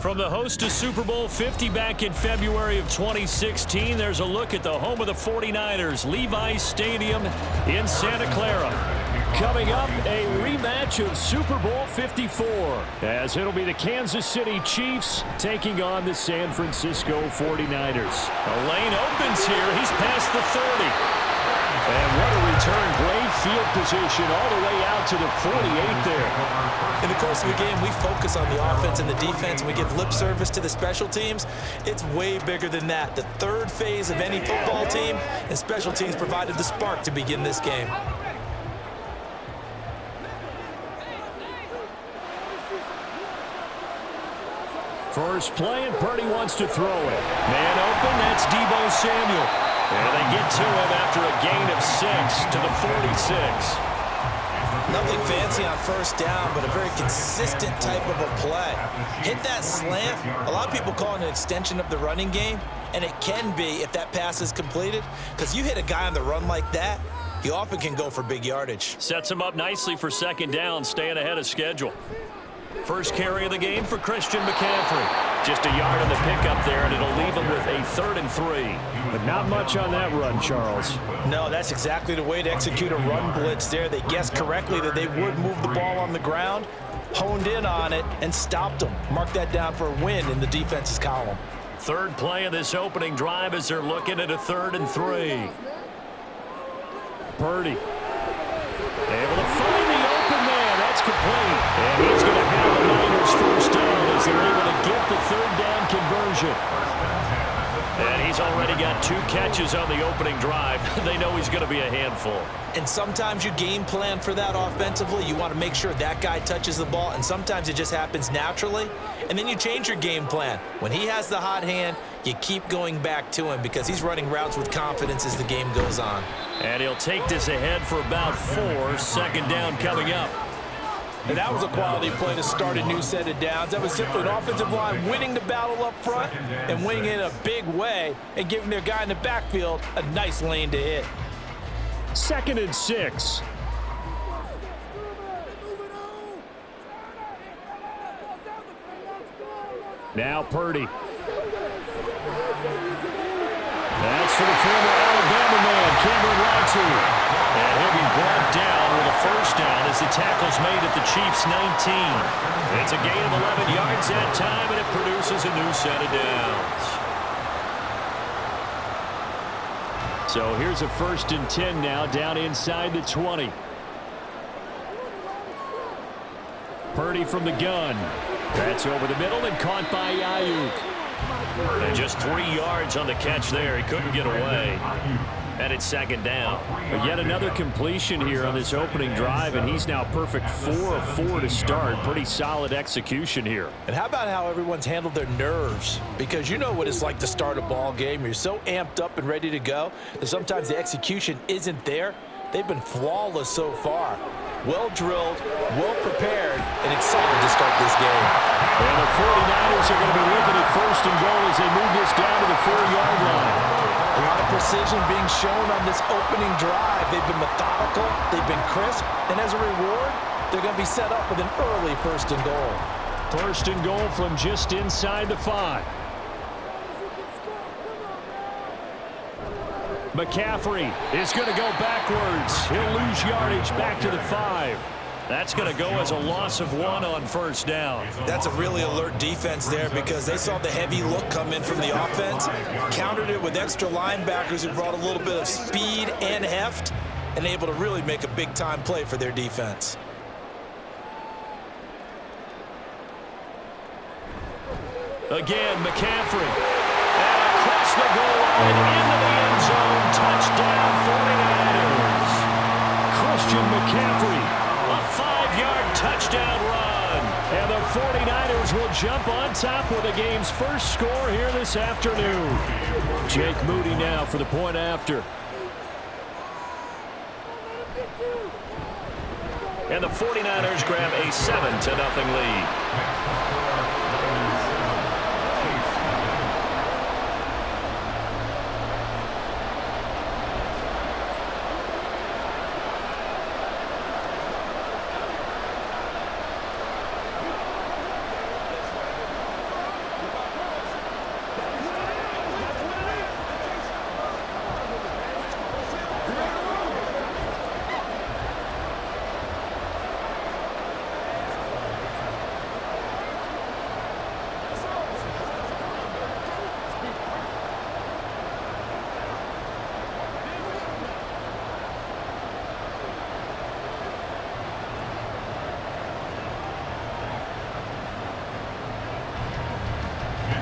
From the host to Super Bowl 50 back in February of 2016, there's a look at the home of the 49ers, Levi's Stadium in Santa Clara. Coming up, a rematch of Super Bowl 54, as it'll be the Kansas City Chiefs taking on the San Francisco 49ers. The lane opens here. He's past the 30. And what a return. Great field position all the way out to the 48 there. In the course of the game, we focus on the offense and the defense, and we give lip service to the special teams. It's way bigger than that. The third phase of any football team, and special teams provided the spark to begin this game. First play, and Purdy wants to throw it. Man open, that's Deebo Samuel. And they get to him after a gain of 6 to the 46. Nothing fancy on first down, but a very consistent type of a play. Hit that slant. A lot of people call it an extension of the running game, and it can be if that pass is completed, because you hit a guy on the run like that, he often can go for big yardage. Sets him up nicely for second down, staying ahead of schedule. First carry of the game for Christian McCaffrey. Just a yard on the pickup there, and it'll leave him with a 3rd and 3. But not much on that run, Charles. No, that's exactly the way to execute a run blitz there. They guessed correctly that they would move the ball on the ground, honed in on it, and stopped them. Mark that down for a win in the defense's column. Third play of this opening drive as they're looking at a 3rd and 3. Purdy able to find the open man. That's complete. And he's going to have the Niners first down as they're able to get the 3rd down conversion. And he's already got 2 catches on the opening drive. They know he's going to be a handful. And sometimes you game plan for that offensively. You want to make sure that guy touches the ball, and sometimes it just happens naturally. And then you change your game plan. When he has the hot hand, you keep going back to him because he's running routes with confidence as the game goes on. And he'll take this ahead for about 4. Second down coming up. And that was a quality play to start a new set of downs. That was simply an offensive line winning the battle up front and winning it in a big way and giving their guy in the backfield a nice lane to hit. 2nd and 6. Now Purdy. That's for the former Alabama man, Cameron Latu. And he'll be brought down with a first down as the tackle's made at the Chiefs' 19. It's a gain of 11 yards that time, and it produces a new set of downs. So here's a 1st and 10 now, down inside the 20. Purdy from the gun. That's over the middle and caught by Ayuk. And just 3 yards on the catch there. He couldn't get away. And it's 2nd down. But yet another completion here on this opening drive, and he's now perfect 4 of 4 to start. Pretty solid execution here. And how about how everyone's handled their nerves? Because you know what it's like to start a ball game. You're so amped up and ready to go that sometimes the execution isn't there. They've been flawless so far. Well drilled, well prepared, and excited to start this game. And the 49ers are going to be looking at 1st and goal as they move this down to the 4-yard line. A lot of precision being shown on this opening drive. They've been methodical, they've been crisp, and as a reward, they're going to be set up with an early 1st and goal. 1st and goal from just inside the 5. McCaffrey is going to go backwards. He'll lose yardage back to the 5. That's going to go as a loss of 1 on 1st down. That's a really alert defense there because they saw the heavy look come in from the offense, countered it with extra linebackers who brought a little bit of speed and heft, and able to really make a big-time play for their defense. Again, McCaffrey. And across the goal line into the end zone. Touchdown, 49ers. Christian McCaffrey. A 5-yard touchdown run. And the 49ers will jump on top with the game's first score here this afternoon. Jake Moody now for the point after. And the 49ers grab a 7-0 lead.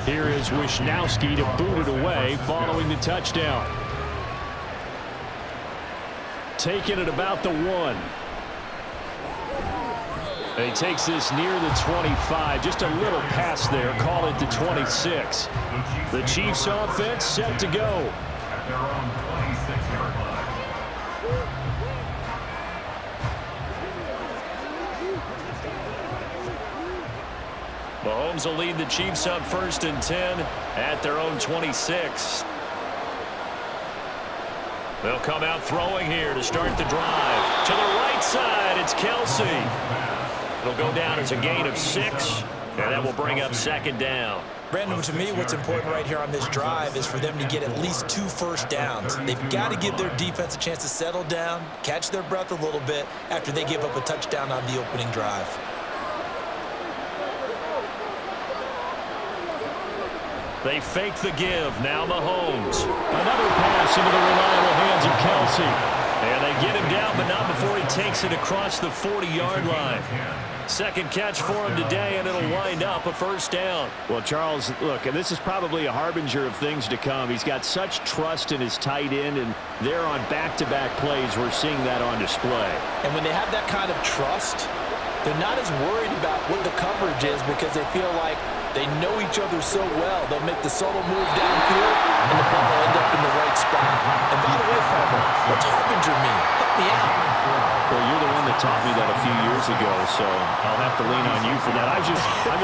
Here is Wisnowski to boot it away following the touchdown. Taking it about the 1. And he takes this near the 25. Just a little pass there. Call it the 26. The Chiefs offense set to go. Mahomes will lead the Chiefs up 1st and 10 at their own 26. They'll come out throwing here to start the drive. To the right side, it's Kelsey. It'll go down as a gain of 6, and that will bring up 2nd down. Brandon, to me, what's important right here on this drive is for them to get at least 2 first downs. They've got to give their defense a chance to settle down, catch their breath a little bit after they give up a touchdown on the opening drive. They fake the give. Now Mahomes. Another pass into the reliable hands of Kelsey. And they get him down, but not before he takes it across the 40-yard line. Second catch for him today, and it'll wind up a 1st down. Well, Charles, look, this is probably a harbinger of things to come. He's got such trust in his tight end, and they're on back-to-back plays. We're seeing that on display. And when they have that kind of trust, they're not as worried about what the coverage is because they feel like they know each other so well. They'll make the subtle move downfield, and the ball will end up in the right spot. And by the way, partner, what's harbinger mean? Help me out. Well, you're the one that taught me that a few years ago, so I'll have to lean on you for that. I'm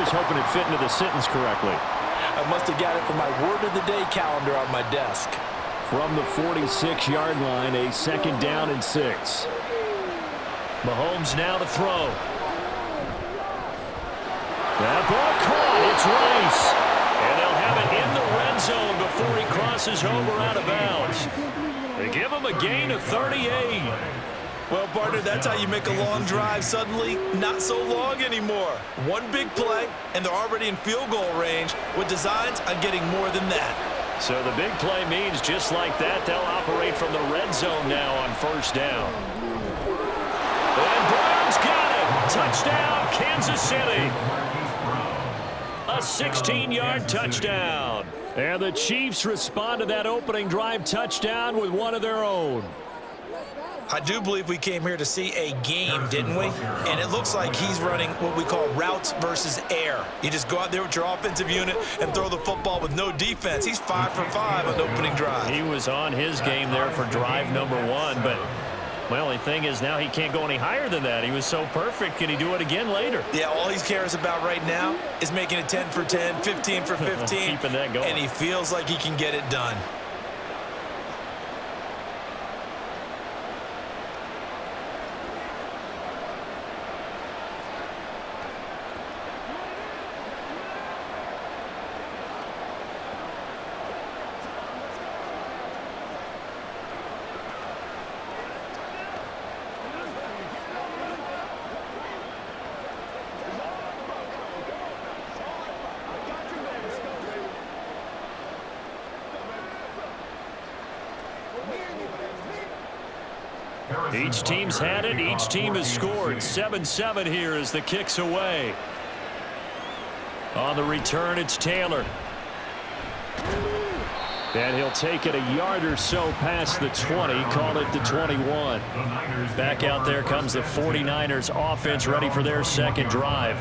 just hoping it fit into the sentence correctly. I must have got it from my word of the day calendar on my desk. From the 46-yard line, a 2nd down and 6. Mahomes now to throw. That ball caught. It's Rice. And they'll have it in the red zone before he crosses over out of bounds. They give him a gain of 38. Well, partner, that's how you make a long drive suddenly not so long anymore. One big play, and they're already in field goal range with designs on getting more than that. So the big play means just like that, they'll operate from the red zone now on 1st down. And Brown's got it. Touchdown, Kansas City. A 16-yard touchdown. And the Chiefs respond to that opening drive touchdown with one of their own. I do believe we came here to see a game, didn't we? And it looks like he's running what we call routes versus air. You just go out there with your offensive unit and throw the football with no defense. He's 5 for 5 on the opening drive. He was on his game there for drive number 1, but my only thing is now he can't go any higher than that. He was so perfect. Can he do it again later? Yeah, all he cares about right now is making it 10 for 10, 15 for 15. Keeping that going. And he feels like he can get it done. Each team's had it. Each team has scored. 7-7 here as the kick's away. On the return, it's Taylor. And he'll take it a yard or so past the 20. Call it the 21. Back out there comes the 49ers offense ready for their 2nd drive.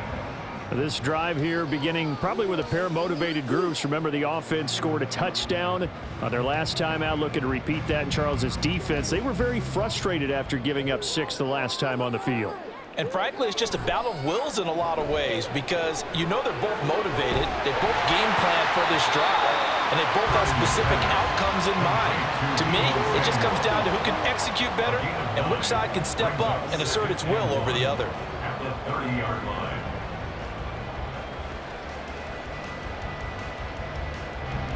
This drive here beginning probably with a pair of motivated groups. Remember, the offense scored a touchdown on their last time out, looking to repeat that in Charles's defense. They were very frustrated after giving up 6 the last time on the field. And frankly, it's just a battle of wills in a lot of ways because you know they're both motivated. They both game plan for this drive, and they both have specific outcomes in mind. To me, it just comes down to who can execute better and which side can step up and assert its will over the other. At the 30-yard line.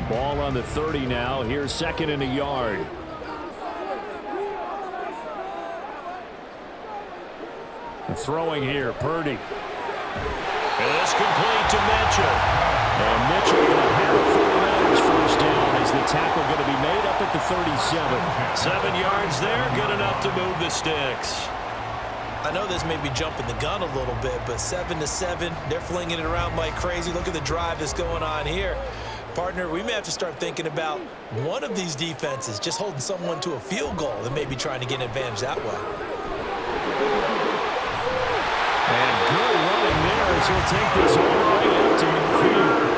Ball on the 30 now. Here's 2nd and a yard. Throwing here, Purdy. And it's complete to Mitchell. And Mitchell going to have a 49ers 1st down. Is the tackle going to be made up at the 37? 7 yards there, good enough to move the sticks. I know this may be jumping the gun a little bit, but 7-7, they're flinging it around like crazy. Look at the drive that's going on here. Partner, we may have to start thinking about one of these defenses just holding someone to a field goal and maybe trying to get an advantage that way. And good running there as he'll take this all the way out to midfield.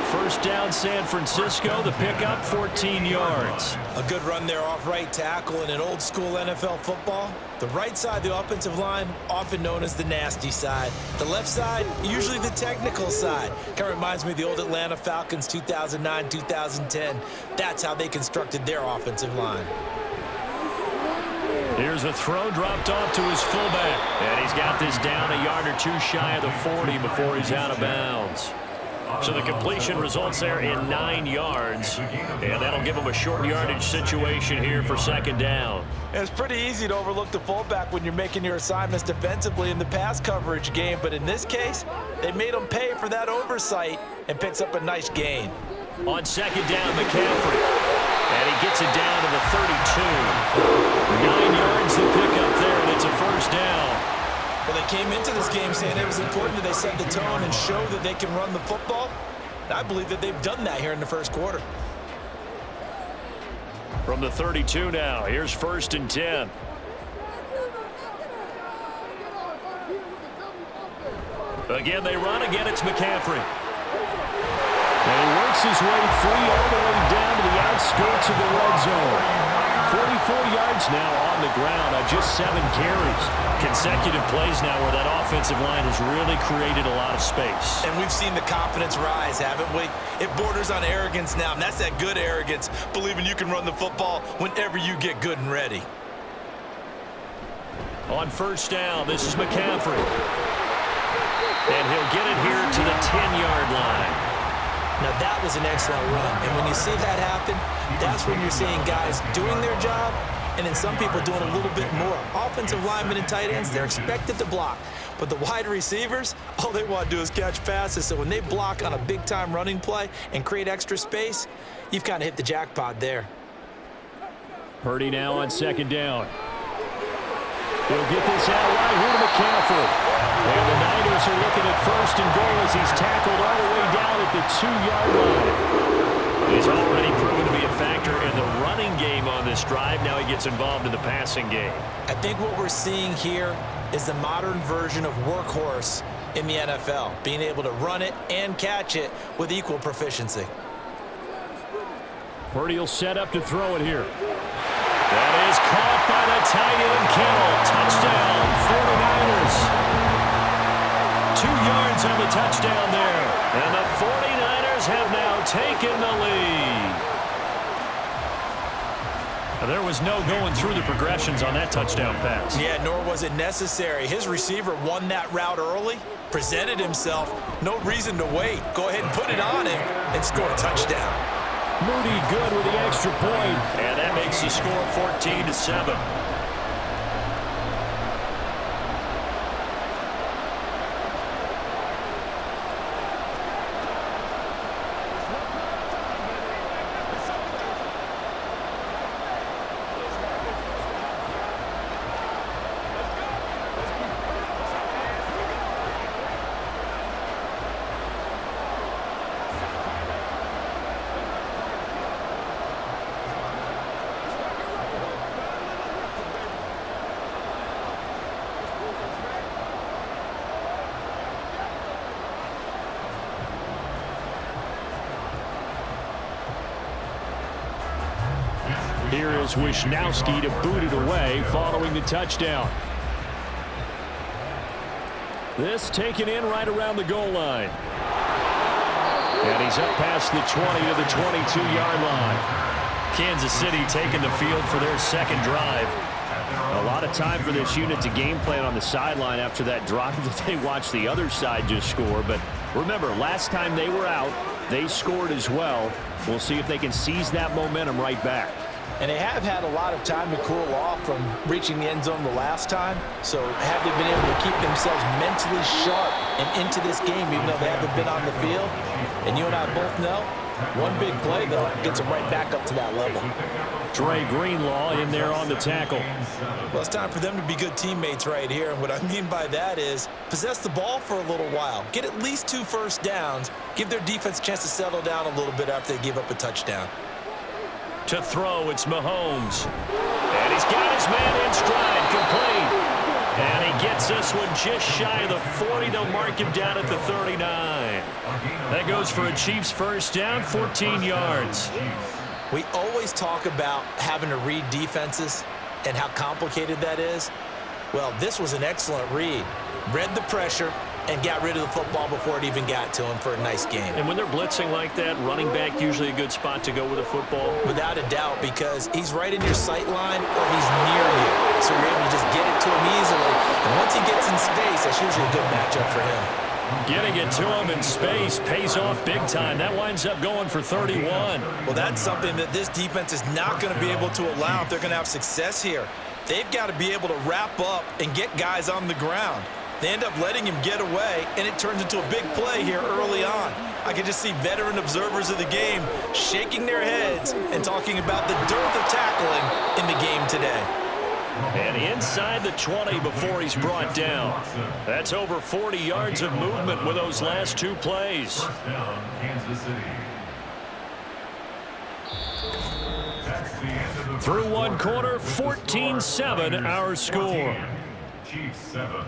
First down, San Francisco. The pickup, 14 yards. A good run there off right tackle in an old school NFL football. The right side, the offensive line, often known as the nasty side. The left side, usually the technical side. Kind of reminds me of the old Atlanta Falcons 2009, 2010. That's how they constructed their offensive line. Here's a throw dropped off to his fullback. And he's got this down a yard or two shy of the 40 before he's out of bounds. So the completion results there in 9 yards, and that'll give him a short yardage situation here for second down. And it's pretty easy to overlook the fullback when you're making your assignments defensively in the pass coverage game, but in this case, they made him pay for that oversight and picks up a nice gain. On second down, McCaffrey, and he gets it down to the 32. 9 yards to pick up there, and it's a first down. Well, they came into this game saying it was important that they set the tone and show that they can run the football. And I believe that they've done that here in the first quarter. From the 32 now, here's 1st and 10. Again, they run. Again, it's McCaffrey. And he works his way free all the way down to the outskirts of the red zone. 44 yards now on the ground on just 7 carries. Consecutive plays now where that offensive line has really created a lot of space. And we've seen the confidence rise, haven't we? It borders on arrogance now, and that's that good arrogance, believing you can run the football whenever you get good and ready. On first down, this is McCaffrey. And he'll get it here to the 10-yard line. Now, that was an excellent run. And when you see that happen, that's when you're seeing guys doing their job and then some people doing a little bit more. Offensive linemen and tight ends, they're expected to block. But the wide receivers, all they want to do is catch passes. So when they block on a big-time running play and create extra space, you've kind of hit the jackpot there. Purdy now on second down. He'll get this out right here to McCaffrey. And the Niners are looking at 1st and goal as he's tackled all the way down at the 2-yard line. He's already proven to be a factor in the running game on this drive. Now he gets involved in the passing game. I think what we're seeing here is the modern version of workhorse in the NFL, being able to run it and catch it with equal proficiency. Purdy will set up to throw it here. That is caught by the tight end, Kittle. Touchdown, 49ers. 2 yards on the touchdown there. And the 49ers have now taken the lead. There was no going through the progressions on that touchdown pass. Yeah, nor was it necessary. His receiver won that route early, presented himself. No reason to wait. Go ahead and put it on him and score a touchdown. Moody good with the extra point. And that makes the score 14-7. Here is Wisnowski to boot it away following the touchdown. This taken in right around the goal line. And he's up past the 20 to the 22-yard line. Kansas City taking the field for their second drive. A lot of time for this unit to game plan on the sideline after that drive that they watched the other side just score. But remember, last time they were out, they scored as well. We'll see if they can seize that momentum right back. And they have had a lot of time to cool off from reaching the end zone the last time. So have they been able to keep themselves mentally sharp and into this game, even though they haven't been on the field? And you and I both know One big play, though, gets them right back up to that level. Dre Greenlaw in there on the tackle. Well, it's time for them to be good teammates right here. And what I mean by that is possess the ball for a little while. Get at least 2 first downs. Give their defense a chance to settle down a little bit after they give up a touchdown. To throw, it's Mahomes. And he's got his man in stride, complete. And he gets this one just shy of the 40. They'll mark him down at the 39. That goes for a Chiefs first down, 14 yards. We always talk about having to read defenses and how complicated that is. Well, this was an excellent read. Read the pressure and got rid of the football before it even got to him for a nice game. And when they're blitzing like that, running back usually a good spot to go with a football? Without a doubt, because he's right in your sight line or he's near you. So you're able to just get it to him easily. And once he gets in space, that's usually a good matchup for him. Getting it to him in space pays off big time. That winds up going for 31. Well, that's something that this defense is not going to be able to allow if they're going to have success here. They've got to be able to wrap up and get guys on the ground. They end up letting him get away, and it turns into a big play here early on. I can just see veteran observers of the game shaking their heads and talking about the dearth of tackling in the game today. And inside the 20 before he's brought down. That's over 40 yards of movement with those last 2 plays. First down, Kansas City. That's the end of the Through one quarter, 14-7 our score. Chiefs 7.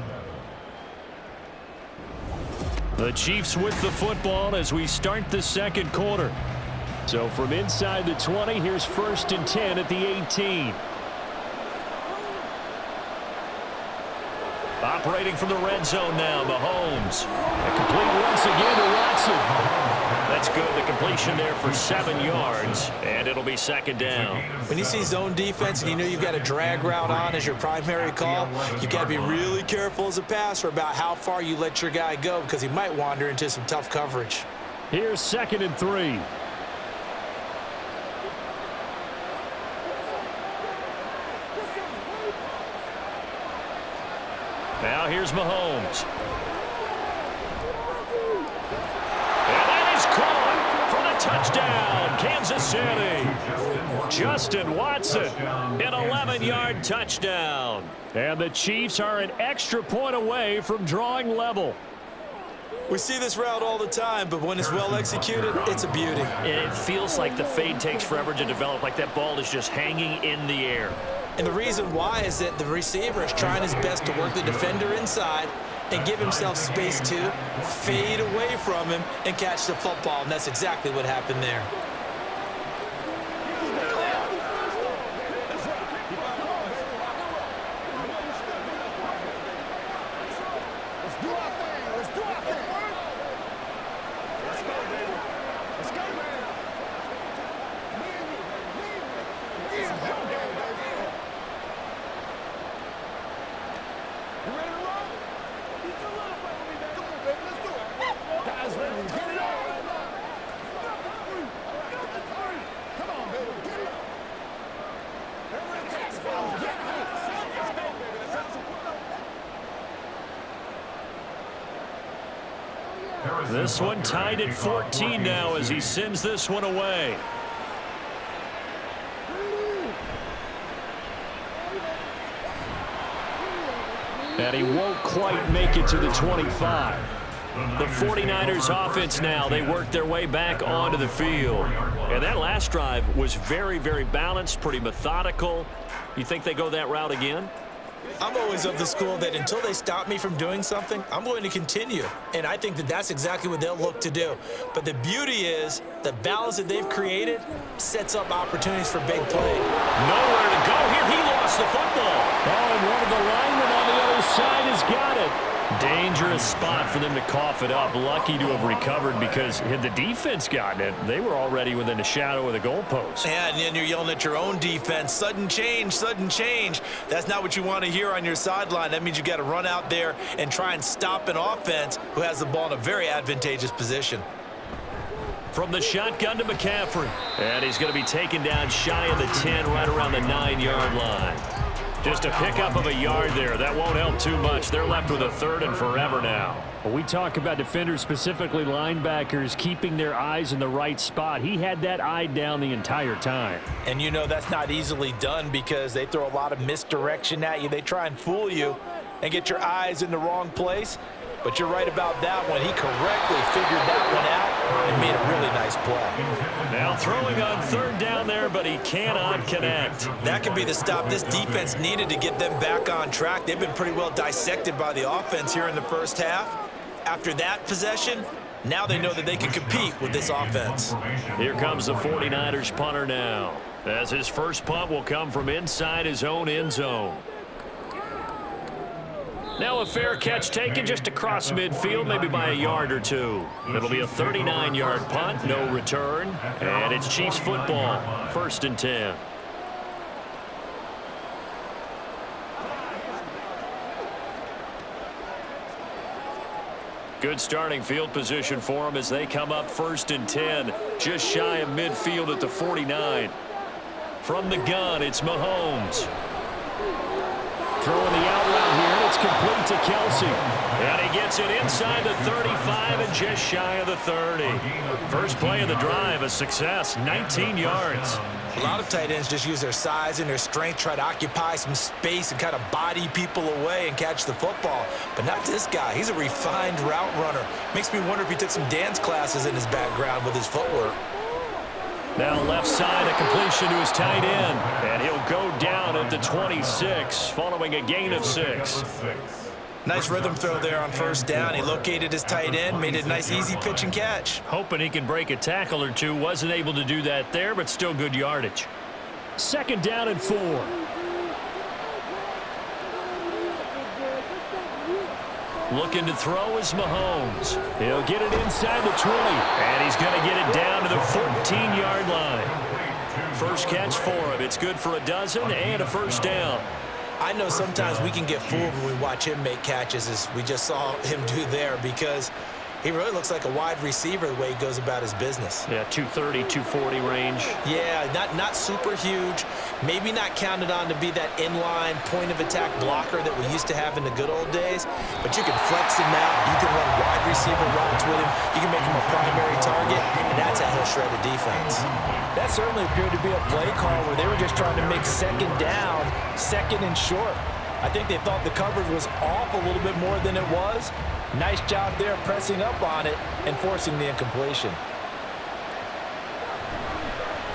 The Chiefs with the football as we start the second quarter. So from inside the 20, here's 1st and 10 at the 18. Operating from the red zone now, Mahomes. A complete once again to Watson. That's good. The completion there for 7 yards, and it'll be 2nd down. When you see zone defense and you know you've got a drag route on as your primary call, you've got to be really careful as a passer about how far you let your guy go because he might wander into some tough coverage. Here's 2nd and 3. Now here's Mahomes. And that is caught for the touchdown, Kansas City. Justin Watson, an 11-yard touchdown. And the Chiefs are an extra point away from drawing level. We see this route all the time, but when it's well executed, it's a beauty. And it feels like the fade takes forever to develop, like that ball is just hanging in the air. And the reason why is that the receiver is trying his best to work the defender inside and give himself space to fade away from him and catch the football. And that's exactly what happened there. This one tied at 14 now as he sends this one away. And he won't quite make it to the 25. The 49ers offense now, they work their way back onto the field. And that last drive was very, very balanced, pretty methodical. You think they go that route again? I'm always of the school that until they stop me from doing something, I'm going to continue. And I think that that's exactly what they'll look to do. But the beauty is the balance that they've created sets up opportunities for big play. Nowhere to go here. He lost the football. Oh, and one of the linemen on the other side has got it. Dangerous spot for them to cough it up. Lucky to have recovered because had the defense gotten it, they were already within a shadow of the goalpost. Yeah, and then you're yelling at your own defense. Sudden change, sudden change. That's not what you want to hear on your sideline. That means you got to run out there and try and stop an offense who has the ball in a very advantageous position. From the shotgun to McCaffrey. And he's going to be taken down shy of the 10, right around the 9-yard line. Just a pickup of a yard there. That won't help too much. They're left with a 3rd and forever now. Well, we talk about defenders, specifically linebackers, keeping their eyes in the right spot. He had that eye down the entire time. And you know that's not easily done because they throw a lot of misdirection at you. They try and fool you and get your eyes in the wrong place. But you're right about that one. He correctly figured that one out and made a really nice play. Now throwing on 3rd down there, but he cannot connect. That could be the stop this defense needed to get them back on track. They've been pretty well dissected by the offense here in the first half. After that possession, now they know that they can compete with this offense. Here comes the 49ers punter now, as his first punt will come from inside his own end zone. Now a fair catch taken just across midfield, maybe by a yard or two. It'll be a 39-yard punt, no return, and it's Chiefs football, 1st and 10. Good starting field position for them as they come up 1st and 10, just shy of midfield at the 49. From the gun, it's Mahomes. Throwing the out route here, and it's complete to Kelsey. And he gets it inside the 35 and just shy of the 30. First play of the drive, a success, 19 yards. A lot of tight ends just use their size and their strength, try to occupy some space and kind of body people away and catch the football. But not this guy. He's a refined route runner. Makes me wonder if he took some dance classes in his background with his footwork. Now left side, a completion to his tight end. And he'll go down at the 26 following a gain of 6. Nice rhythm throw there on 1st down. He located his tight end, made it a nice easy pitch and catch. Hoping he can break a tackle or two. Wasn't able to do that there, but still good yardage. 2nd down and 4. Looking to throw is Mahomes. He'll get it inside the 20. And he's going to get it down to the 14-yard line. First catch for him. It's good for a dozen and a 1st down. I know sometimes we can get fooled when we watch him make catches, as we just saw him do there, because he really looks like a wide receiver the way he goes about his business. Yeah, 230, 240 range. Yeah, not super huge. Maybe not counted on to be that inline point-of-attack blocker that we used to have in the good old days. But you can flex him out. You can run wide receiver routes with him. You can make him a primary target, and that's how he'll shred a defense. That certainly appeared to be a play call where they were just trying to make 2nd down, 2nd and short. I think they thought the coverage was off a little bit more than it was. Nice job there pressing up on it and forcing the incompletion.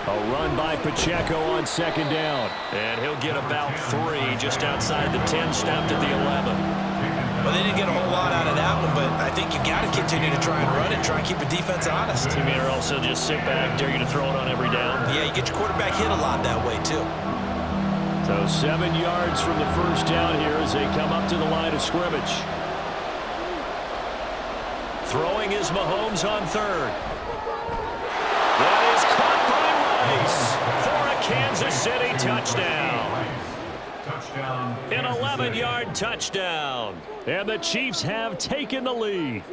A run by Pacheco on 2nd down. And he'll get about 3 just outside the 10, stopped at the 11. Well, they didn't get a whole lot out of that one, but I think you got to continue to try and run it, try and keep the defense honest. You mean, or also just sit back, dare you to throw it on every down? Yeah, you get your quarterback hit a lot that way, too. So 7 yards from the 1st down here as they come up to the line of scrimmage. Throwing is Mahomes on 3rd. That is caught by Rice for a Kansas City touchdown. An 11-yard touchdown. And the Chiefs have taken the lead.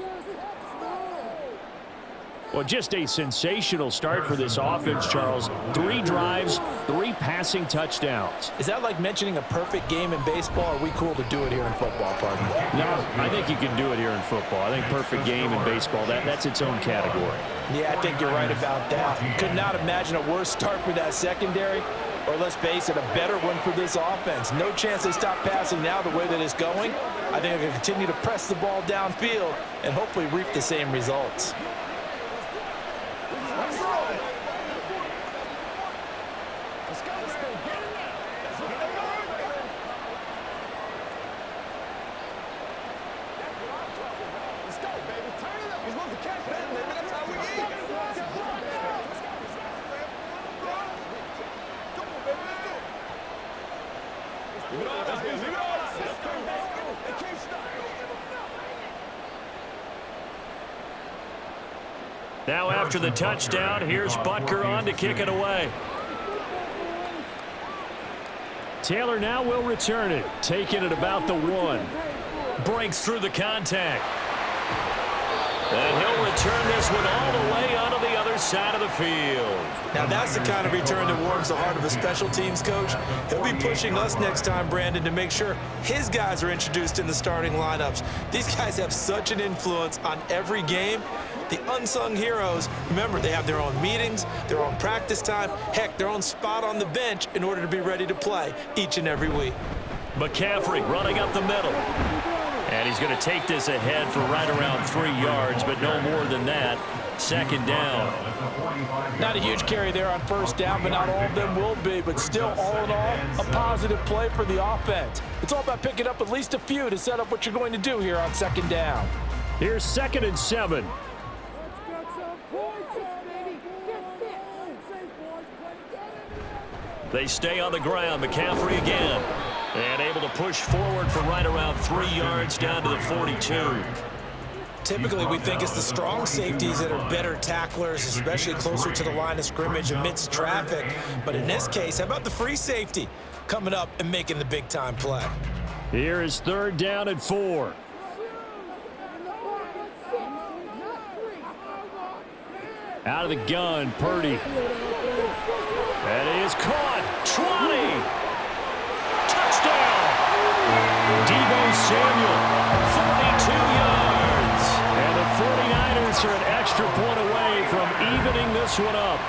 Well, just a sensational start for this offense, Charles. 3 drives, 3 passing touchdowns. Is that like mentioning a perfect game in baseball? Or are we cool to do it here in football, partner? No, I think you can do it here in football. I think perfect game in baseball, that's its own category. Yeah, I think you're right about that. Could not imagine a worse start for that secondary, or let's face it, a better one for this offense. No chance they stop passing now the way that it's going. I think they're going to continue to press the ball downfield and hopefully reap the same results. Now after the touchdown, here's Butker on to kick it away. Taylor now will return it, taking it about the 1. Breaks through the contact. And he'll return this one all the way onto the other side of the field. Now that's the kind of return that warms the heart of a special teams coach. He'll be pushing us next time, Brandon, to make sure his guys are introduced in the starting lineups. These guys have such an influence on every game. The unsung heroes, remember, they have their own meetings, their own practice time, heck, their own spot on the bench in order to be ready to play each and every week. McCaffrey running up the middle. And he's going to take this ahead for right around 3 yards, but no more than that. Second down. Not a huge carry there on first down, but not all of them will be. But still, all in all, a positive play for the offense. It's all about picking up at least a few to set up what you're going to do here on second down. Here's 2nd and 7. They stay on the ground. McCaffrey again. And able to push forward for right around 3 yards down to the 42. Typically, we think it's the strong safeties that are better tacklers, especially closer to the line of scrimmage amidst traffic. But in this case, how about the free safety coming up and making the big-time play? Here is 3rd down and 4. Out of the gun, Purdy. And he is caught. 20. Touchdown. Deebo Samuel, 42 yards. And the 49ers are an extra point away from evening this one up.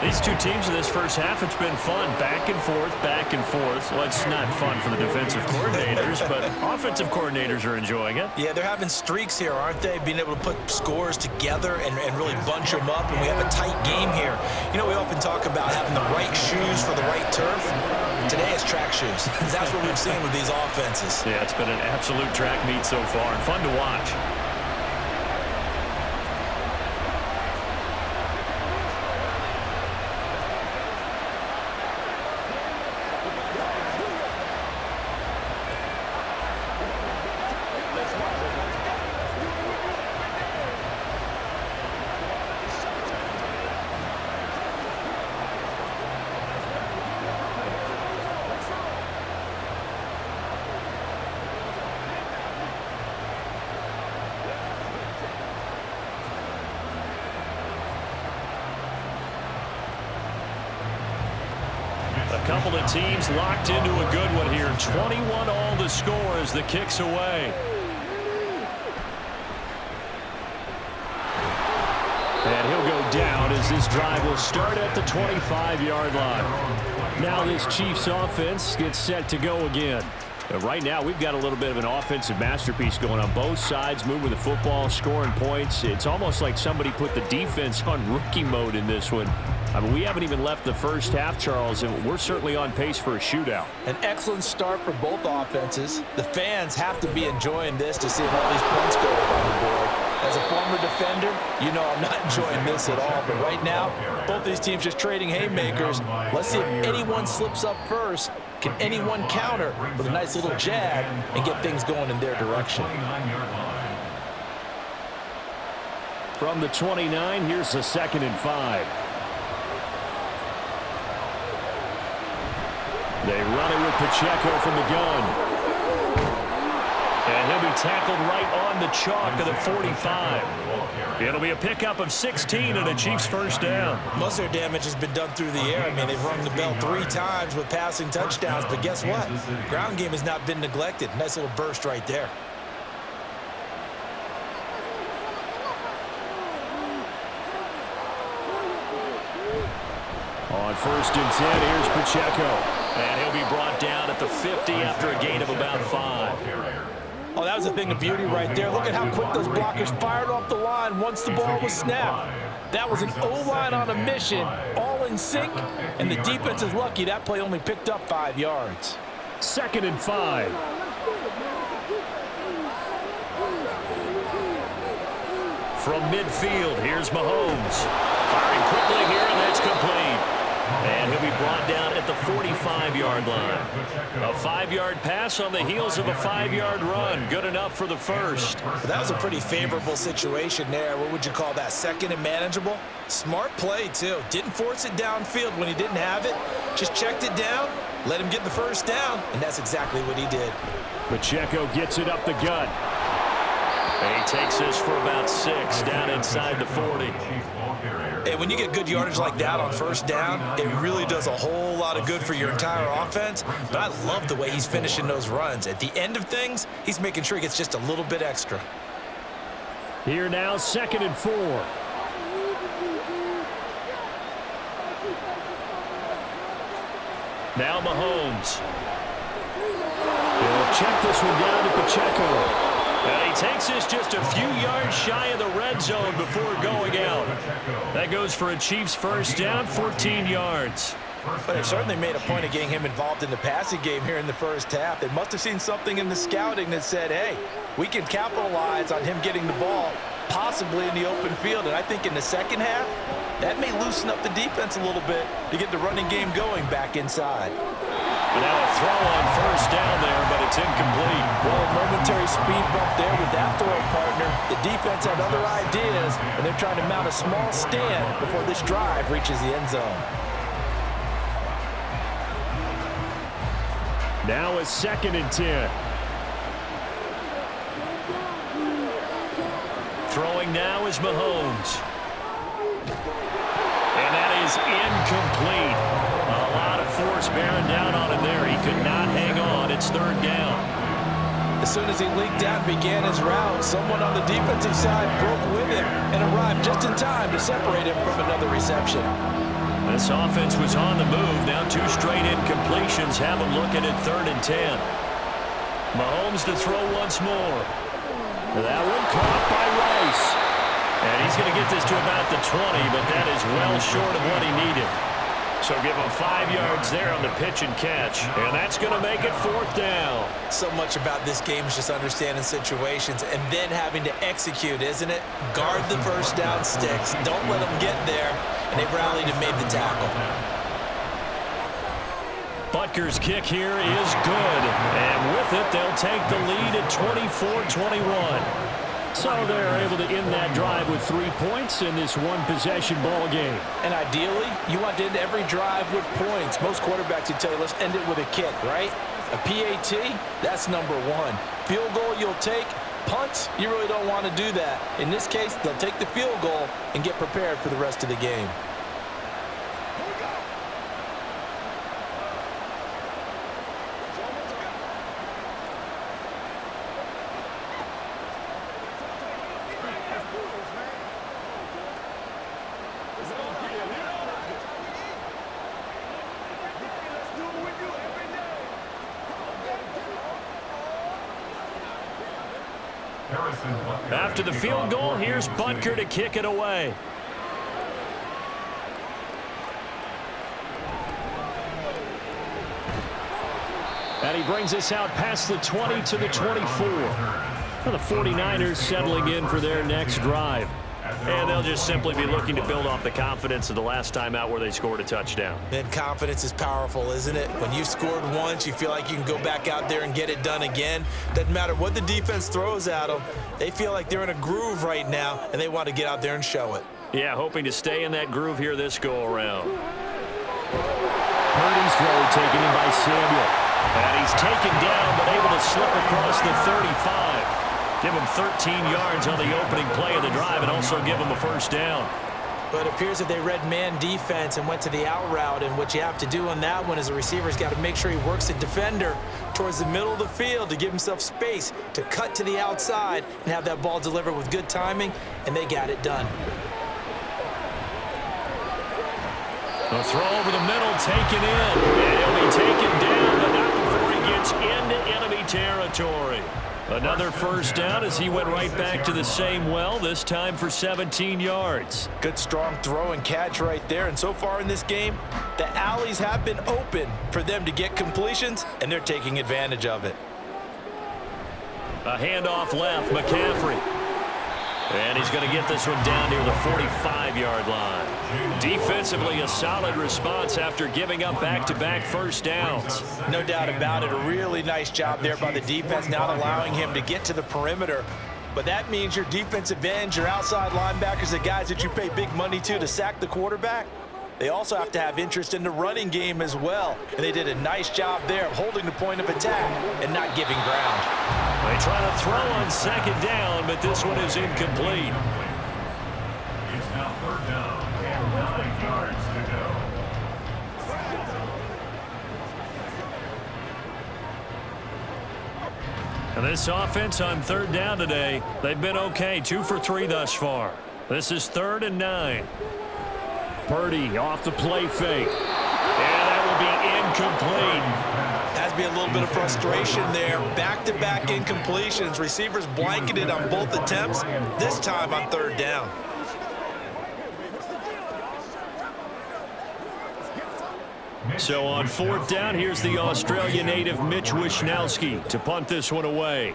These two teams in this first half, it's been fun. Back and forth, back and forth. Well, it's not fun for the defensive coordinators, but offensive coordinators are enjoying it. Yeah, they're having streaks here, aren't they? Being able to put scores together and really bunch them up, and we have a tight game here. You know, we often talk about having the right shoes for the right turf. Today it's track shoes. That's what we've seen with these offenses. Yeah, it's been an absolute track meet so far, and fun to watch. A couple of teams locked into a good one here. 21 all the score as the kick's away. And he'll go down as this drive will start at the 25-yard line. Now this Chiefs offense gets set to go again. Right now, we've got a little bit of an offensive masterpiece going on both sides, moving the football, scoring points. It's almost like somebody put the defense on rookie mode in this one. I mean, we haven't even left the first half, Charles, and we're certainly on pace for a shootout. An excellent start for both offenses. The fans have to be enjoying this to see all these points go on the board. As a former defender, you know I'm not enjoying this at all. But right now, both these teams just trading haymakers. Let's see if anyone slips up first. Can anyone counter with a nice little jab and get things going in their direction? From the 29, here's the 2nd and 5. They run it with Pacheco from the gun. And he'll be tackled right on the chalk of the 45. It'll be a pickup of 16 and a Chiefs first down. Most of their damage has been done through the air. I mean, they've rung the bell 3 times with passing touchdowns. But guess what? Ground game has not been neglected. Nice little burst right there. On 1st and 10, here's Pacheco. And he'll be brought down at the 50 after a gain of about 5. Oh, that was a thing of beauty right there. Look at how quick those blockers fired off the line once the ball was snapped. That was an O-line on a mission, all in sync, and the defense is lucky that play only picked up 5 yards. 2nd and 5. From midfield, here's Mahomes. Firing quickly here, and that's complete. And he'll be brought down at the 45-yard line. A 5-yard pass on the heels of a 5-yard run. Good enough for the first. Well, that was a pretty favorable situation there. What would you call that? 2nd and manageable? Smart play, too. Didn't force it downfield when he didn't have it. Just checked it down, let him get the first down, and that's exactly what he did. Pacheco gets it up the gut. And he takes this for about 6 down inside the 40. Hey, when you get good yardage like that on first down, it really does a whole lot of good for your entire offense. But I love the way he's finishing those runs. At the end of things, he's making sure he gets just a little bit extra. Here now, 2nd and 4. Now Mahomes. He'll check this one down to Pacheco. And he takes this just a few yards shy of the red zone before going out. That goes for a Chiefs first down, 14 yards. But they certainly made a point of getting him involved in the passing game here in the first half. They must have seen something in the scouting that said, hey, we can capitalize on him getting the ball, possibly in the open field. And I think in the second half, that may loosen up the defense a little bit to get the running game going back inside. And now a throw on first down there, but it's incomplete. Well, a momentary speed bump there with that throw partner. The defense had other ideas, and they're trying to mount a small stand before this drive reaches the end zone. Now a 2nd and 10. Throwing now is Mahomes. And that is incomplete. A lot of force bearing down on him there. He could not hang on. It's 3rd down. As soon as he leaked out and began his route, someone on the defensive side broke with him and arrived just in time to separate him from another reception. This offense was on the move. Now 2 straight incompletions have him looking at 3rd and 10. Mahomes to throw once more. That one caught by Rice. And he's going to get this to about the 20, but that is well short of what he needed. So give him 5 yards there on the pitch and catch. And that's going to make it 4th down. So much about this game is just understanding situations and then having to execute, isn't it? Guard the first down sticks. Don't let them get there. And they rallied and made the tackle. Butker's kick here is good. And with it, they'll take the lead at 24-21. So they're able to end that drive with 3 points in this one-possession ball game. And ideally, you want to end every drive with points. Most quarterbacks would tell you, let's end it with a kick, right? A PAT, that's number 1. Field goal you'll take. Punts, you really don't want to do that. In this case, they'll take the field goal and get prepared for the rest of the game. After the field goal, here's Butker to kick it away. And he brings us out past the 20 to the 24. Well, the 49ers settling in for their next drive. And they'll just simply be looking to build off the confidence of the last time out where they scored a touchdown. And confidence is powerful, isn't it? When you've scored once, you feel like you can go back out there and get it done again. Doesn't matter what the defense throws at them. They feel like they're in a groove right now, and they want to get out there and show it. Yeah, hoping to stay in that groove here this go-around. Purdy's throw taken in by Samuel. And he's taken down, but able to slip across the 35. Give him 13 yards on the opening play of the drive and also give him a first down. But it appears that they read man defense and went to the out route, and what you have to do on that one is the receiver's got to make sure he works the defender towards the middle of the field to give himself space to cut to the outside and have that ball delivered with good timing, and they got it done. A throw over the middle, taken in. And he'll be taken down, but not before he gets into enemy territory. Another first down as he went right back to the same well, this time for 17 yards. Good, strong throw and catch right there. And so far in this game, the alleys have been open for them to get completions, and they're taking advantage of it. A handoff left, McCaffrey. And he's going to get this one down near the 45-yard line. Defensively, a solid response after giving up back-to-back first downs. No doubt about it. A really nice job there by the defense, not allowing him to get to the perimeter. But that means your defensive ends, your outside linebackers, the guys that you pay big money to sack the quarterback, They also have to have interest in the running game as well. And they did a nice job there of holding the point of attack and not giving ground. They try to throw on second down, but this one is incomplete. It's now third down and 9 yards to go. And this offense on third down today, they've been okay, 2 for 3 thus far. This is 3rd and 9. Purdy off the play fake. And that will be incomplete. Has to be a little bit of frustration there. Back-to-back incompletions. Receivers blanketed on both attempts, this time on third down. So on 4th down, here's the Australia native Mitch Wishnowsky to punt this one away.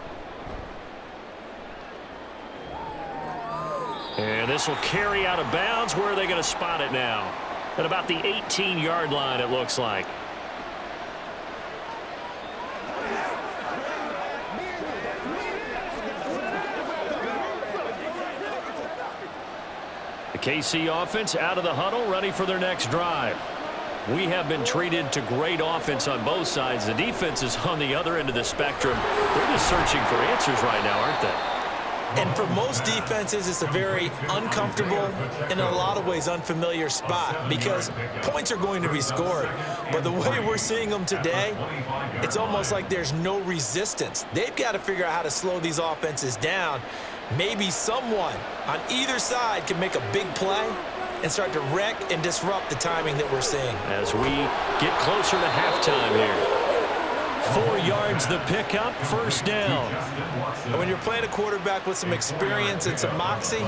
And this will carry out of bounds. Where are they going to spot it now? At about the 18-yard line, it looks like. The KC offense out of the huddle, ready for their next drive. We have been treated to great offense on both sides. The defense is on the other end of the spectrum. They're just searching for answers right now, aren't they? And for most defenses, it's a very uncomfortable, in a lot of ways, unfamiliar spot because points are going to be scored. But the way we're seeing them today, it's almost like there's no resistance. They've got to figure out how to slow these offenses down. Maybe someone on either side can make a big play and start to wreck and disrupt the timing that we're seeing. As we get closer to halftime here. 4 yards the pickup, 1st down. And when you're playing a quarterback with some experience and some moxie,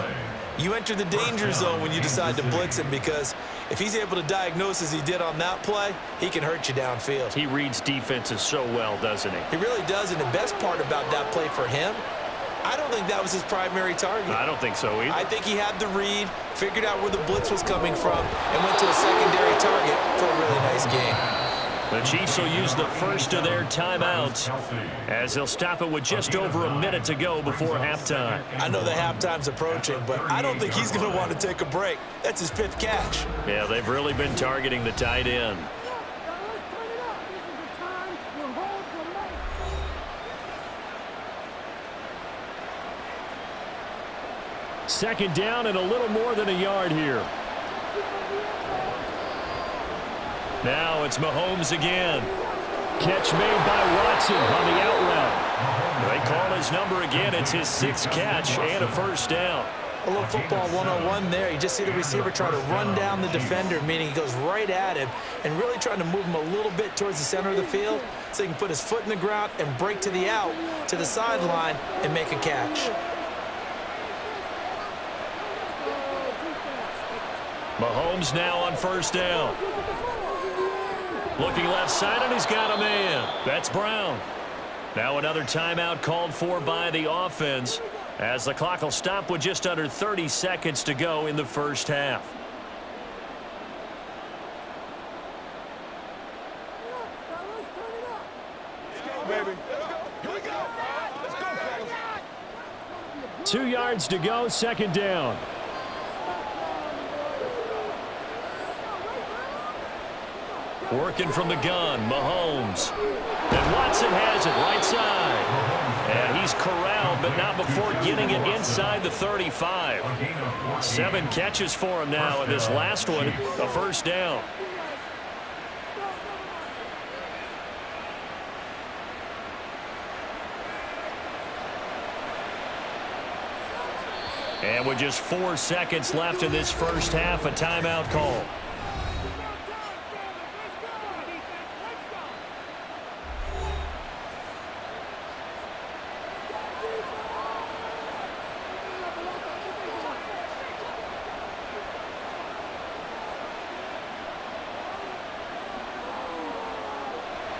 you enter the danger zone when you decide to blitz him because if he's able to diagnose as he did on that play, he can hurt you downfield. He reads defenses so well, doesn't he? He really does, and the best part about that play for him, I don't think that was his primary target. I don't think so either. I think he had the read, figured out where the blitz was coming from, and went to a secondary target for a really nice game. The Chiefs will use the first of their timeouts as they'll stop it with just over a minute to go before halftime. I know the halftime's approaching, but I don't think he's going to want to take a break. That's his 5th catch. Yeah, they've really been targeting the tight end. Second down and a little more than a yard here. Now it's Mahomes again. Catch made by Watson on the out route. They call his number again. It's his 6th catch and a 1st down. A little football 101 there. You just see the receiver try to run down the defender, meaning he goes right at him and really trying to move him a little bit towards the center of the field so he can put his foot in the ground and break to the out, to the sideline, and make a catch. Mahomes now on 1st down. Looking left side, and he's got a man. That's Brown. Now another timeout called for by the offense as the clock will stop with just under 30 seconds to go in the 1st half. Baby. 2 yards to go, 2nd down. Working from the gun, Mahomes. And Watson has it right side. And he's corralled, but not before getting it inside the 35. 7 catches for him now, and this last one, a 1st down. And with just 4 seconds left in this 1st half, a timeout call.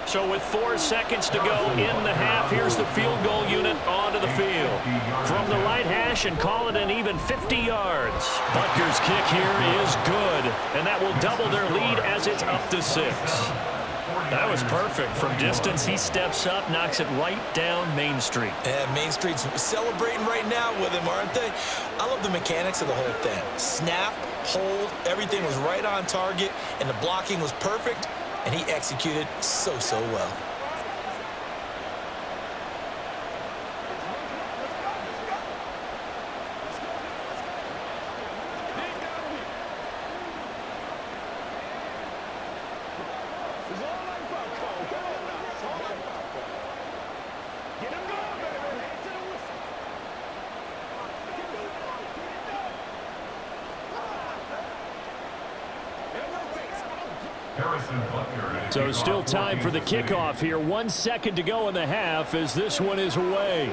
So with 4 seconds to go in the half, here's the field goal unit onto the field. From the right hash and call it an even 50 yards. Butker's kick here is good, and that will double their lead as it's up to 6. That was perfect. From distance, he steps up, knocks it right down Main Street. And Main Street's celebrating right now with him, aren't they? I love the mechanics of the whole thing. Snap, hold, everything was right on target, and the blocking was perfect, and he executed so well. So still time for the kickoff here. 1 second to go in the half as this one is away.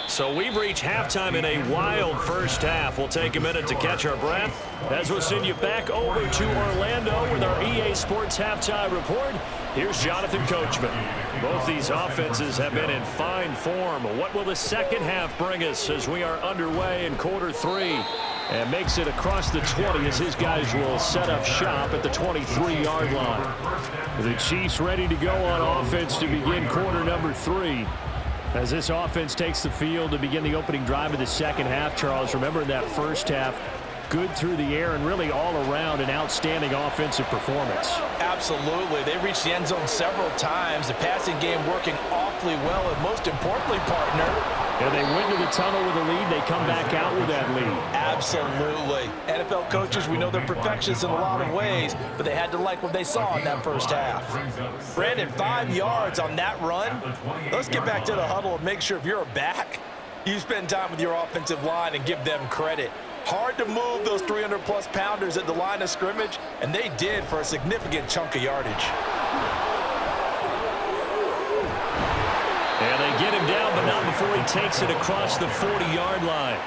So we've reached halftime in a wild first half. We'll take a minute to catch our breath as we'll send you back over to Orlando with our EA Sports Halftime Report. Here's Jonathan Coachman. Both these offenses have been in fine form. What will the second half bring us as we are underway in quarter three? And makes it across the 20 as his guys will set up shop at the 23-yard line. The Chiefs ready to go on offense to begin quarter number 3. As this offense takes the field to begin the opening drive of the second half, Charles, remember that first half, good through the air and really all around an outstanding offensive performance. Absolutely. They reached the end zone several times. The passing game working awfully well, and most importantly, partner. And they went to the tunnel with a lead. They come back out with that lead. Absolutely. NFL coaches, we know they're perfectionists in a lot of ways, but they had to like what they saw in that first half. Brandon, 5 yards on that run. Let's get back to the huddle and make sure if you're a back, you spend time with your offensive line and give them credit. Hard to move those 300-plus pounders at the line of scrimmage, and they did for a significant chunk of yardage. And they get him down, but not before he takes it across the 40-yard line.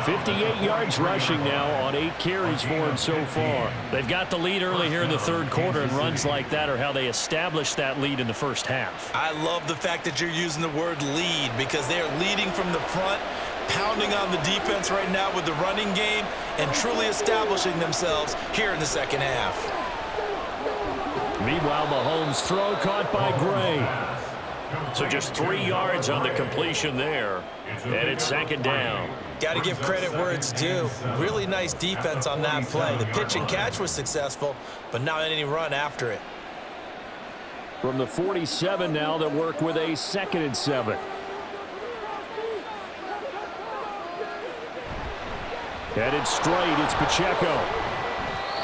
58 yards rushing now on 8 carries for him so far. They've got the lead early here in the third quarter, and runs like that are how they established that lead in the first half. I love the fact that you're using the word lead because they're leading from the front, pounding on the defense right now with the running game, and truly establishing themselves here in the second half. Meanwhile, Mahomes' throw caught by Gray. So just 3 yards on the completion there, and it's second down. Got to give credit where it's due. Really nice defense on that play. The pitch and catch was successful, but not any run after it. From the 47 now, they'll work with a 2nd and 7. Headed straight, it's Pacheco.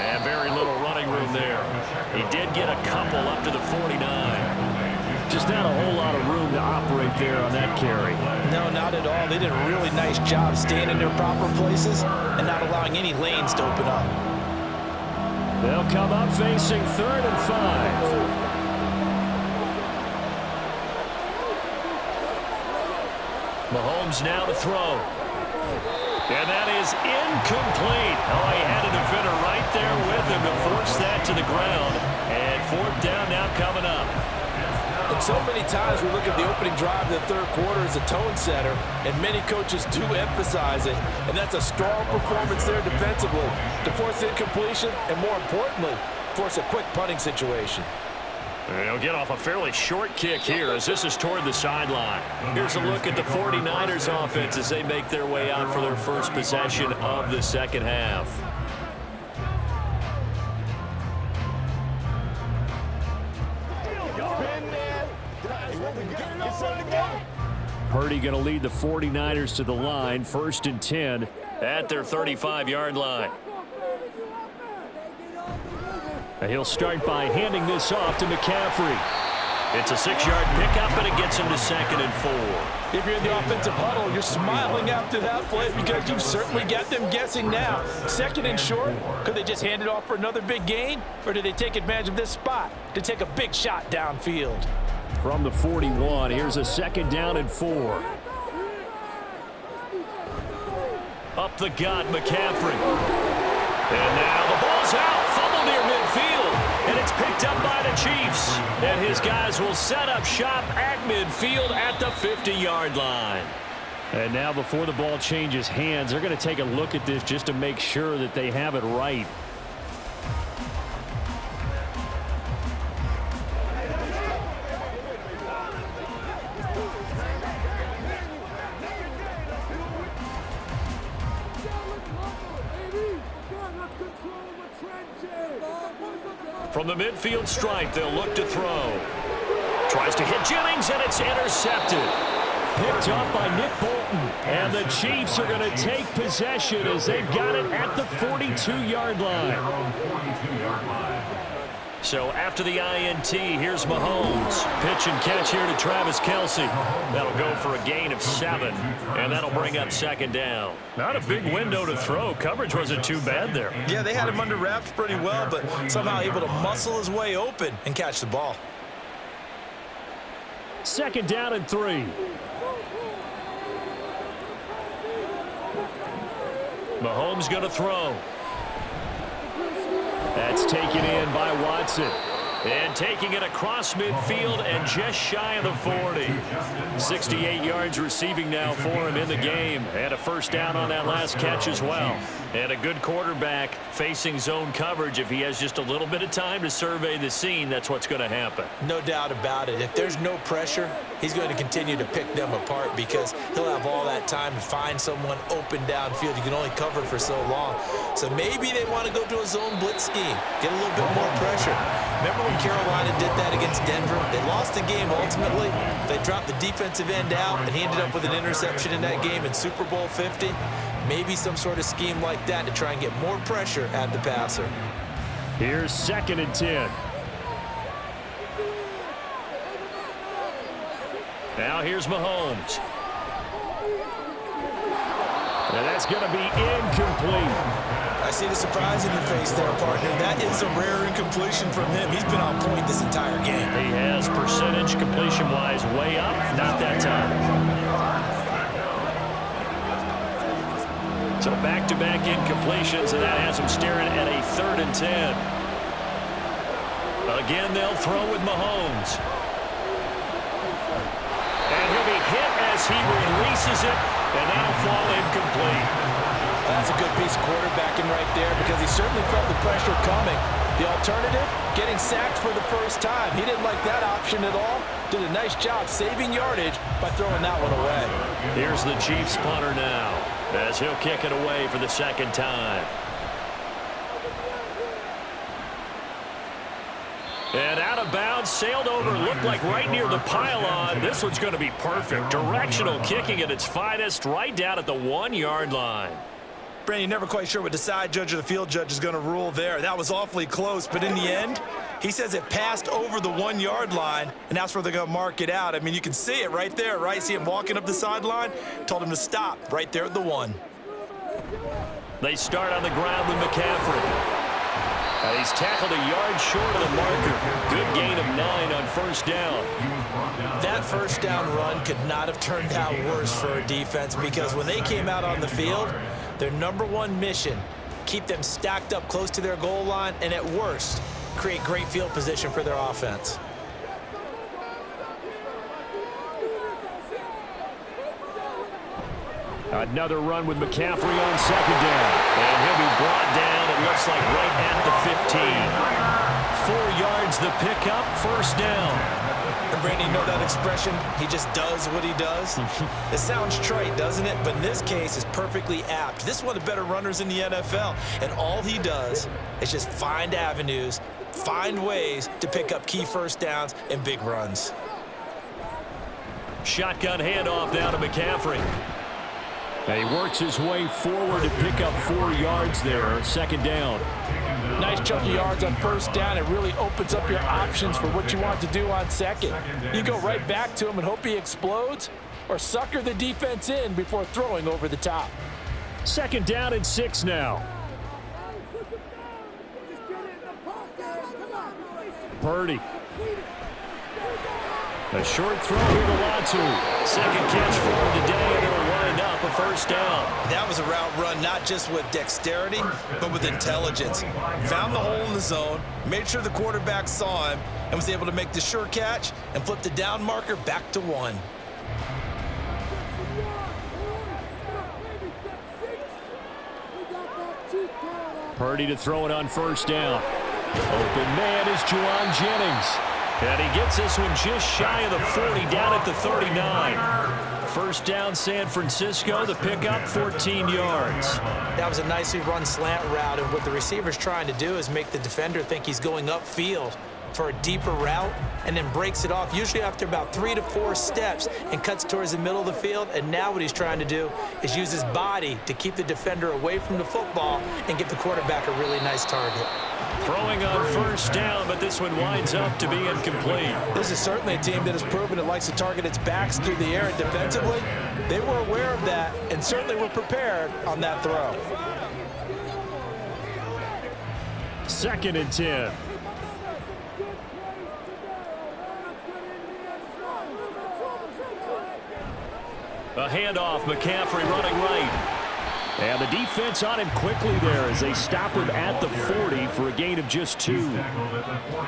And very little running room there. He did get a couple up to the 49. Just not a whole lot of room to operate there on that carry. No, not at all. They did a really nice job staying in their proper places and not allowing any lanes to open up. They'll come up facing 3rd and 5. Mahomes now to throw. And that is incomplete. Oh, he had a defender right there with him to force that to the ground. And 4th down now coming up. And so many times we look at the opening drive of the third quarter as a tone setter, and many coaches do emphasize it, and that's a strong performance there defensively to force incompletion and, more importantly, force a quick punting situation. They'll get off a fairly short kick here as this is toward the sideline. Here's a look at the 49ers offense as they make their way out for their first possession of the second half. Purdy going to lead the 49ers to the line, 1st and 10 at their 35-yard line. And he'll start by handing this off to McCaffrey. It's a 6-yard pickup, and it gets him to 2nd and 4. If you're in the offensive huddle, you're smiling after that play because you've certainly got them guessing now. 2nd and short, could they just hand it off for another big gain? Or did they take advantage of this spot to take a big shot downfield? From the 41, here's a 2nd down and 4. Up the gut, McCaffrey. And now the ball's out. Fumble near midfield. And it's picked up by the Chiefs. And his guys will set up shop at midfield at the 50-yard line. And now before the ball changes hands, they're going to take a look at this just to make sure that they have it right. From the midfield stripe, they'll look to throw. Tries to hit Jennings, and it's intercepted. Picked off by Nick Bolton. And the Chiefs are going to take possession as they've got it at the 42-yard line. So after the INT, here's Mahomes. Pitch and catch here to Travis Kelce. That'll go for a gain of 7, and that'll bring up second down. Not a big window to throw. Coverage wasn't too bad there. Yeah, they had him under wraps pretty well, but somehow able to muscle his way open and catch the ball. Second down and 3. Mahomes going to throw. That's taken in by Watson. And taking it across midfield and just shy of the 40. 68 yards receiving now for him in the game. And a first down on that last catch as well. And a good quarterback facing zone coverage. If he has just a little bit of time to survey the scene, that's what's going to happen. No doubt about it. If there's no pressure, he's going to continue to pick them apart because he'll have all that time to find someone open downfield. You can only cover for so long. So maybe they want to go to a zone blitz scheme, get a little bit more pressure. Remember when Carolina did that against Denver? They lost the game ultimately. They dropped the defensive end out, and he ended up with an interception in that game in Super Bowl 50. Maybe some sort of scheme like that to try and get more pressure at the passer. Here's second and 10. Now here's Mahomes. And that's going to be incomplete. I see the surprise in your face there, partner. That is a rare incompletion from him. He's been on point this entire game. He has percentage completion-wise way up. Not that time. So back-to-back incompletions, and that has him staring at a 3rd and 10. Again, they'll throw with Mahomes. And he'll be hit as he releases it, and that'll fall incomplete. That's a good piece of quarterbacking right there because he certainly felt the pressure coming. The alternative, getting sacked for the first time. He didn't like that option at all. Did a nice job saving yardage by throwing that one away. Here's the Chiefs punter now as he'll kick it away for the second time. And out of bounds, sailed over, looked like right near the pylon. This one's going to be perfect. Directional kicking at its finest, right down at the 1-yard line. Brandon, you're never quite sure what the side judge or the field judge is going to rule there. That was awfully close, but in the end, he says it passed over the 1-yard line, and that's where they're going to mark it out. I mean, you can see it right there, right? See him walking up the sideline? Told him to stop right there at the 1. They start on the ground with McCaffrey. And he's tackled a yard short of the marker. Good gain of 9 on first down. That first down run could not have turned out worse for a defense because when they came out on the field, their #1 mission, keep them stacked up close to their goal line, and at worst, create great field position for their offense. Another run with McCaffrey on second down. And he'll be brought down, it looks like right at the 15. 4 yards the pickup, first down. And Brandon, you know that expression? He just does what he does. It sounds trite, doesn't it? But in this case, it's perfectly apt. This is one of the better runners in the NFL. And all he does is just find avenues, find ways to pick up key first downs and big runs. Shotgun handoff down to McCaffrey. And he works his way forward to pick up 4 yards there, second down. Nice chunk of yards on first down. It really opens up your options for what you want to do on second. You go right back to him and hope he explodes, or sucker the defense in before throwing over the top. Second down and 6 now. Purdy. A short throw here to Latu. Second catch for him today, and it'll wind up a first down. That was a route run not just with dexterity, but with intelligence. Found the hole in the zone, made sure the quarterback saw him, and was able to make the sure catch and flip the down marker back to 1. Purdy to throw it on first down. Open man is Juwan Jennings. And he gets this one just shy of the 40, down at the 39. First down, San Francisco. The pickup, 14 yards. That was a nicely run slant route, and what the receiver's trying to do is make the defender think he's going upfield for a deeper route, and then breaks it off, usually after about 3 to 4 steps, and cuts towards the middle of the field. And now what he's trying to do is use his body to keep the defender away from the football and give the quarterback a really nice target. Throwing on first down, but this one winds up to be incomplete. This is certainly a team that has proven it likes to target its backs through the air, and defensively, they were aware of that and certainly were prepared on that throw. 2nd and 10. A handoff, McCaffrey running right. And the defense on him quickly there as they stop him at the 40 for a gain of just 2.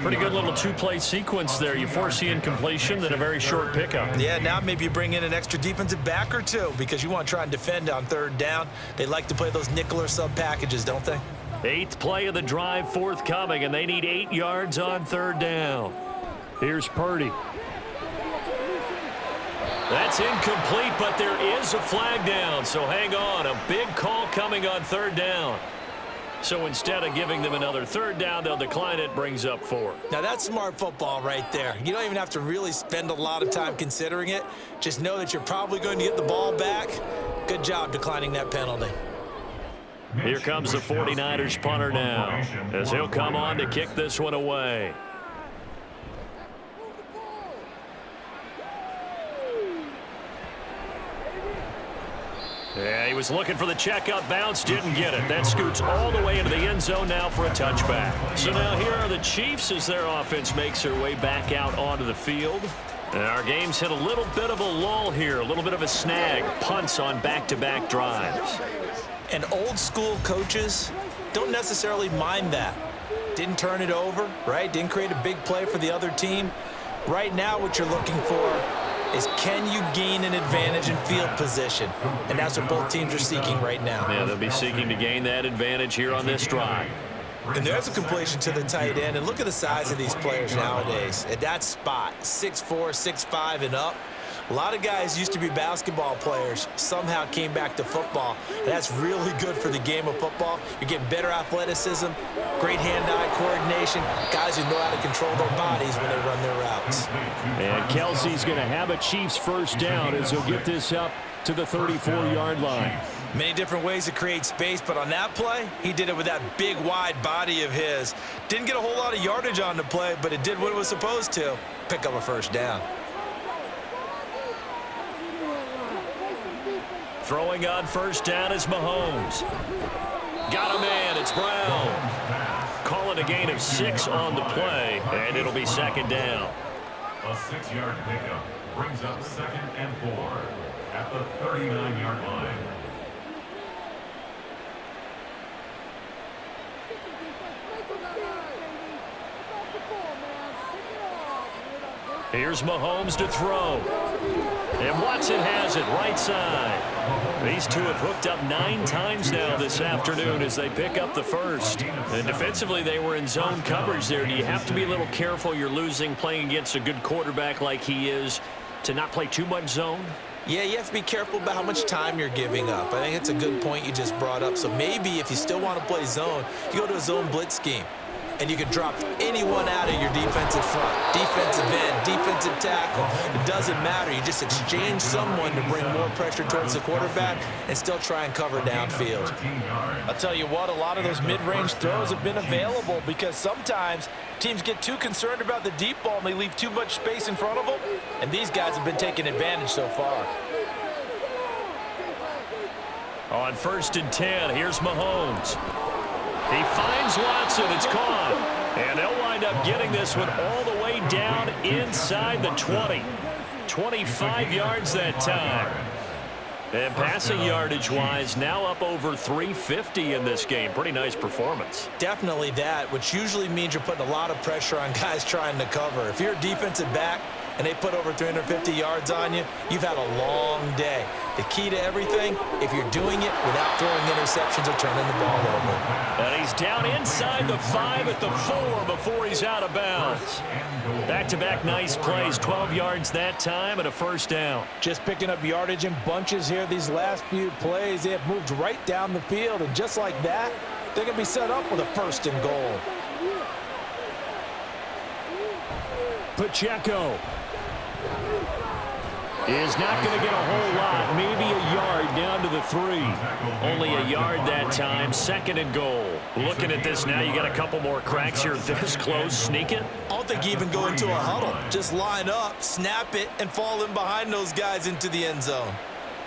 Pretty good little two-play sequence there. You force the incompletion, then a very short pickup. Yeah, now maybe you bring in an extra defensive back or two because you want to try and defend on 3rd down. They like to play those nickel or sub packages, don't they? 8th play of the drive forthcoming, and they need 8 yards on 3rd down. Here's Purdy. That's incomplete, but there is a flag down, so hang on. A big call coming on 3rd down. So instead of giving them another 3rd down, they'll decline it, brings up 4. Now that's smart football right there. You don't even have to really spend a lot of time considering it. Just know that you're probably going to get the ball back. Good job declining that penalty. Here comes the 49ers punter now, as he'll come on to kick this one away. Yeah, he was looking for the checkout bounce, didn't get it. That scoots all the way into the end zone now for a touchback. So now here are the Chiefs as their offense makes their way back out onto the field. And our game's hit a little bit of a lull here, a little bit of a snag. Punts on back-to-back drives. And old school coaches don't necessarily mind that. Didn't turn it over, right? Didn't create a big play for the other team. Right now what you're looking for is can you gain an advantage in field position? And that's what both teams are seeking right now. Yeah, they'll be seeking to gain that advantage here on this drive. And there's a completion to the tight end. And look at the size of these players nowadays. At that spot, 6'4", 6'5", and up. A lot of guys used to be basketball players, somehow came back to football. And that's really good for the game of football. You're getting better athleticism, great hand-eye coordination, guys who know how to control their bodies when they run their routes. And Kelsey's going to have a Chiefs first down as he'll get this up to the 34-yard line. Many different ways to create space, but on that play, he did it with that big, wide body of his. Didn't get a whole lot of yardage on the play, but it did what it was supposed to, pick up a first down. Throwing on first down is Mahomes. Got a man, it's Brown. Calling a gain of 6 on the play, and it'll be 2nd down. A 6-yard pickup brings up 2nd and 4 at the 39-yard line. Here's Mahomes to throw. And Watson has it right side. These two have hooked up 9 times now this afternoon as they pick up the first. And defensively, they were in zone coverage there. Do you have to be a little careful? You're losing playing against a good quarterback like he is to not play too much zone? Yeah, you have to be careful about how much time you're giving up. I think it's a good point you just brought up. So maybe if you still want to play zone, you go to a zone blitz scheme. And you can drop anyone out of your defensive front, defensive end, defensive tackle. It doesn't matter. You just exchange someone to bring more pressure towards the quarterback and still try and cover downfield. I'll tell you what, a lot of those mid-range throws have been available because sometimes teams get too concerned about the deep ball and they leave too much space in front of them. And these guys have been taking advantage so far. On 1st and 10, here's Mahomes. He finds Watson. It's caught. And they'll wind up getting this one all the way down inside the 20. 25 yards that time. And passing yardage-wise, now up over 350 in this game. Pretty nice performance. Definitely that, which usually means you're putting a lot of pressure on guys trying to cover. If you're a defensive back, and they put over 350 yards on you, you've had a long day. The key to everything, if you're doing it without throwing interceptions or turning the ball over. And he's down inside the 5 at the 4 before he's out of bounds. Back-to-back nice plays, 12 yards that time and a first down. Just picking up yardage in bunches here these last few plays. They have moved right down the field, and just like that, they're going to be set up with a first and goal. Pacheco is not going to get a whole lot, maybe a yard down to the 3. Only a yard that time, second and goal. Looking at this now, you got a couple more cracks here this close, sneak it. I don't think you even go into a huddle. Just line up, snap it, and fall in behind those guys into the end zone.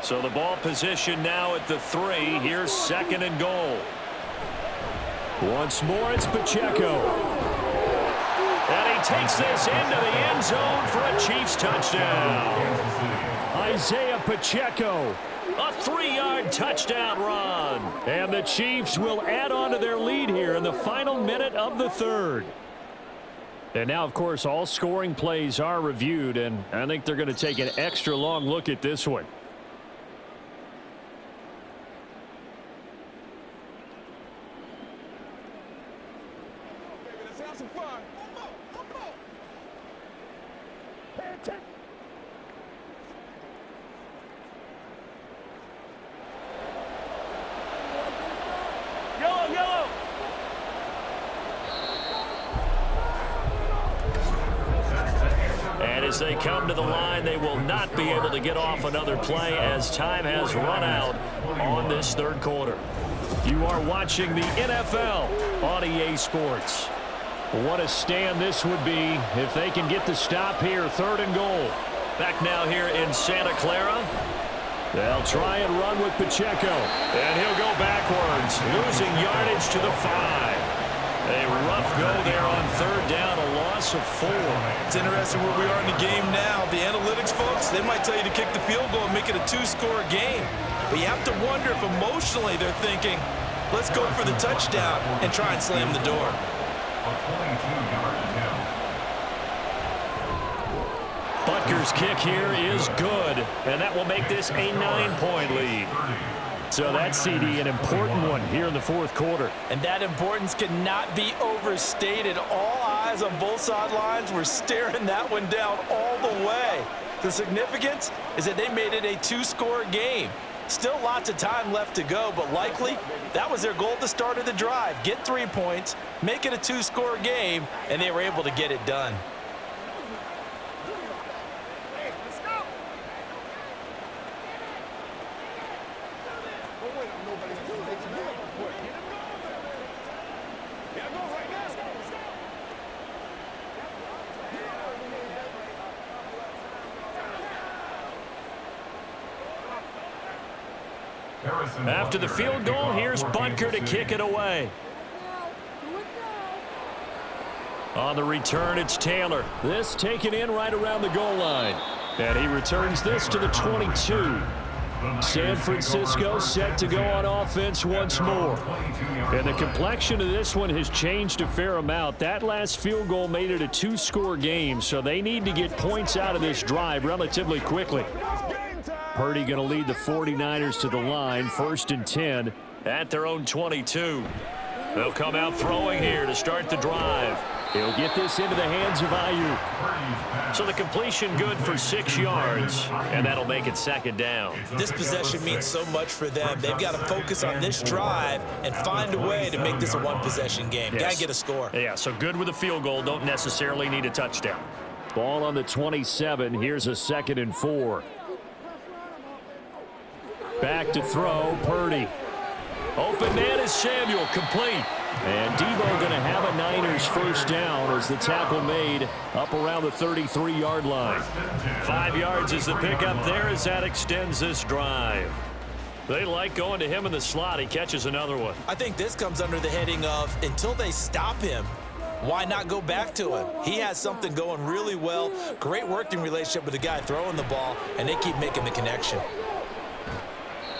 So the ball position now at the 3. Here's second and goal. Once more, it's Pacheco. And he takes this into the end zone for a Chiefs touchdown. Isaiah Pacheco, a 3-yard touchdown run. And the Chiefs will add on to their lead here in the final minute of the 3rd. And now, of course, all scoring plays are reviewed, and I think they're going to take an extra long look at this one. As they come to the line, they will not be able to get off another play as time has run out on this 3rd quarter. You are watching the NFL on EA Sports. What a stand this would be if they can get the stop here, 3rd and goal. Back now here in Santa Clara. They'll try and run with Pacheco, and he'll go backwards, losing yardage to the 5. A rough go there on 3rd down, a loss of 4. It's interesting where we are in the game now. The analytics folks, they might tell you to kick the field goal and make it a 2-score game. But you have to wonder if emotionally they're thinking, let's go for the touchdown and try and slam the door. A 22-yard attempt. Butker's kick here is good, and that will make this a 9-point lead. So that CD, an important one here in the 4th quarter. And that importance cannot be overstated. All eyes on both sidelines were staring that one down all the way. The significance is that they made it a 2-score game. Still lots of time left to go, but likely that was their goal at the start of the drive. Get 3 points, make it a 2-score game, and they were able to get it done. After the field goal, here's Butker to kick it away. On the return, it's Taylor. This taken in right around the goal line. And he returns this to the 22. San Francisco set to go on offense once more. And the complexion of this one has changed a fair amount. That last field goal made it a 2-score game, so they need to get points out of this drive relatively quickly. Purdy going to lead the 49ers to the line, 1st and 10 at their own 22. They'll come out throwing here to start the drive. He'll get this into the hands of Ayuk. So the completion good for 6 yards, and that'll make it 2nd down. This possession means so much for them. They've got to focus on this drive and find a way to make this a 1-possession game. Yes. Got to get a score. Yeah, so good with a field goal. Don't necessarily need a touchdown. Ball on the 27. Here's a 2nd and 4. Back to throw, Purdy. Open man is Samuel, complete. And Debo going to have a Niners first down as the tackle made up around the 33-yard line. 5 yards is the pickup there as that extends this drive. They like going to him in the slot. He catches another one. I think this comes under the heading of until they stop him, why not go back to him? He has something going really well. Great working relationship with the guy throwing the ball, and they keep making the connection.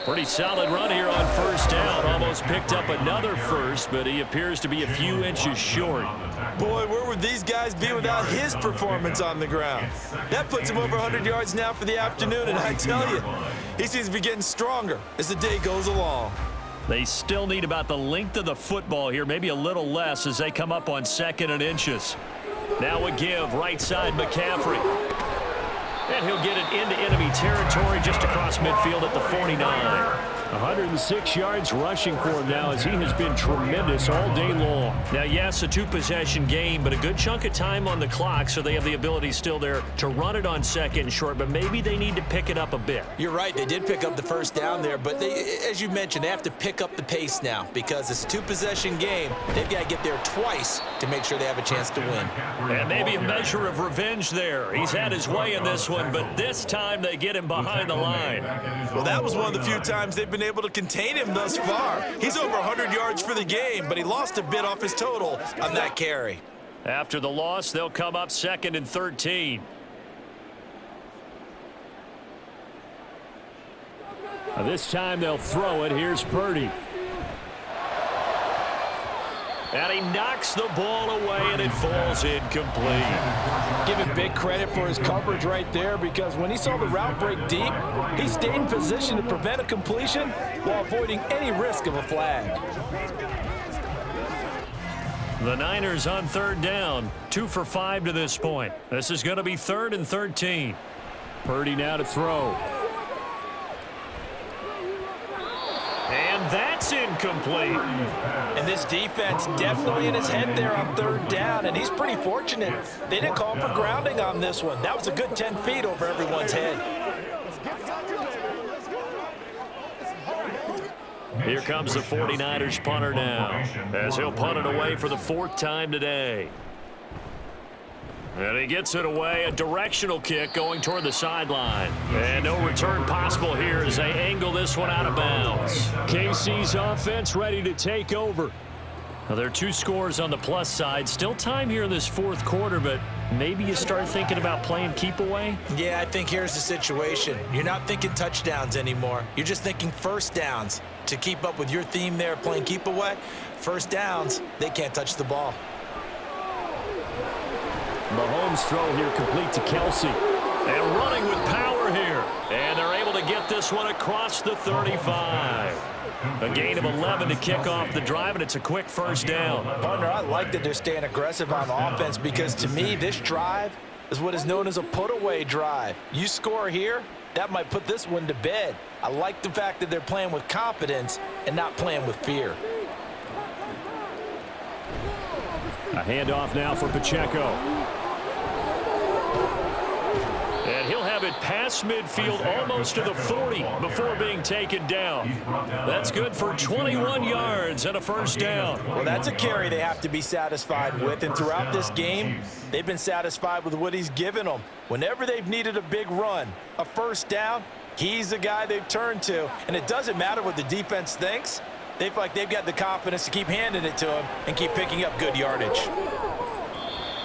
Pretty solid run here on first down. Almost picked up another first, but he appears to be a few inches short. Boy, where would these guys be without his performance on the ground? That puts him over 100 yards now for the afternoon, and I tell you, he seems to be getting stronger as the day goes along. They still need about the length of the football here, maybe a little less as they come up on 2nd and inches. Now a give, right side McCaffrey. And he'll get it into enemy territory just across midfield at the 49. 106 yards rushing for him now as he has been tremendous all day long. Now, yes, a 2-possession game, but a good chunk of time on the clock, so they have the ability still there to run it on 2nd and short, but maybe they need to pick it up a bit. You're right. They did pick up the first down there, but they, as you mentioned, they have to pick up the pace now because it's a 2-possession game. They've got to get there twice to make sure they have a chance to win. And maybe a measure of revenge there. He's had his way in this one, but this time they get him behind the line. Well, that was one of the few times they've been able to contain him thus far. He's over 100 yards for the game, but he lost a bit off his total on that carry. After the loss, they'll come up 2nd and 13. This time they'll throw it. Here's Purdy. And he knocks the ball away, and it falls incomplete. Give him big credit for his coverage right there because when he saw the route break deep, he stayed in position to prevent a completion while avoiding any risk of a flag. The Niners on 3rd down, 2 for 5 to this point. This is going to be 3rd and 13. Purdy now to throw. And that's incomplete. And this defense definitely in his head there on 3rd down, and he's pretty fortunate. They didn't call for grounding on this one. That was a good 10 feet over everyone's head. Here comes the 49ers punter now, as he'll punt it away for the 4th time today. And he gets it away, a directional kick going toward the sideline. And no return possible here as they angle this one out of bounds. KC's offense ready to take over. Now, there are 2 scores on the plus side. Still time here in this 4th quarter, but maybe you start thinking about playing keep away? Yeah, I think here's the situation. You're not thinking touchdowns anymore. You're just thinking first downs. To keep up with your theme there, playing keep away, first downs, they can't touch the ball. Mahomes' throw here complete to Kelsey. And running with power here. And they're able to get this one across the 35. A gain of 11 to kick off the drive, and it's a quick first down. Partner, I like that they're staying aggressive on offense because to me, this drive is what is known as a put-away drive. You score here, that might put this one to bed. I like the fact that they're playing with confidence and not playing with fear. A handoff now for Pacheco. And he'll have it past midfield almost to the 40 before being taken down. That's good for 21 yards and a first down. Well, that's a carry they have to be satisfied with, and throughout this game, they've been satisfied with what he's given them. Whenever they've needed a big run, a first down, he's the guy they've turned to, and it doesn't matter what the defense thinks. They feel like they've got the confidence to keep handing it to him and keep picking up good yardage.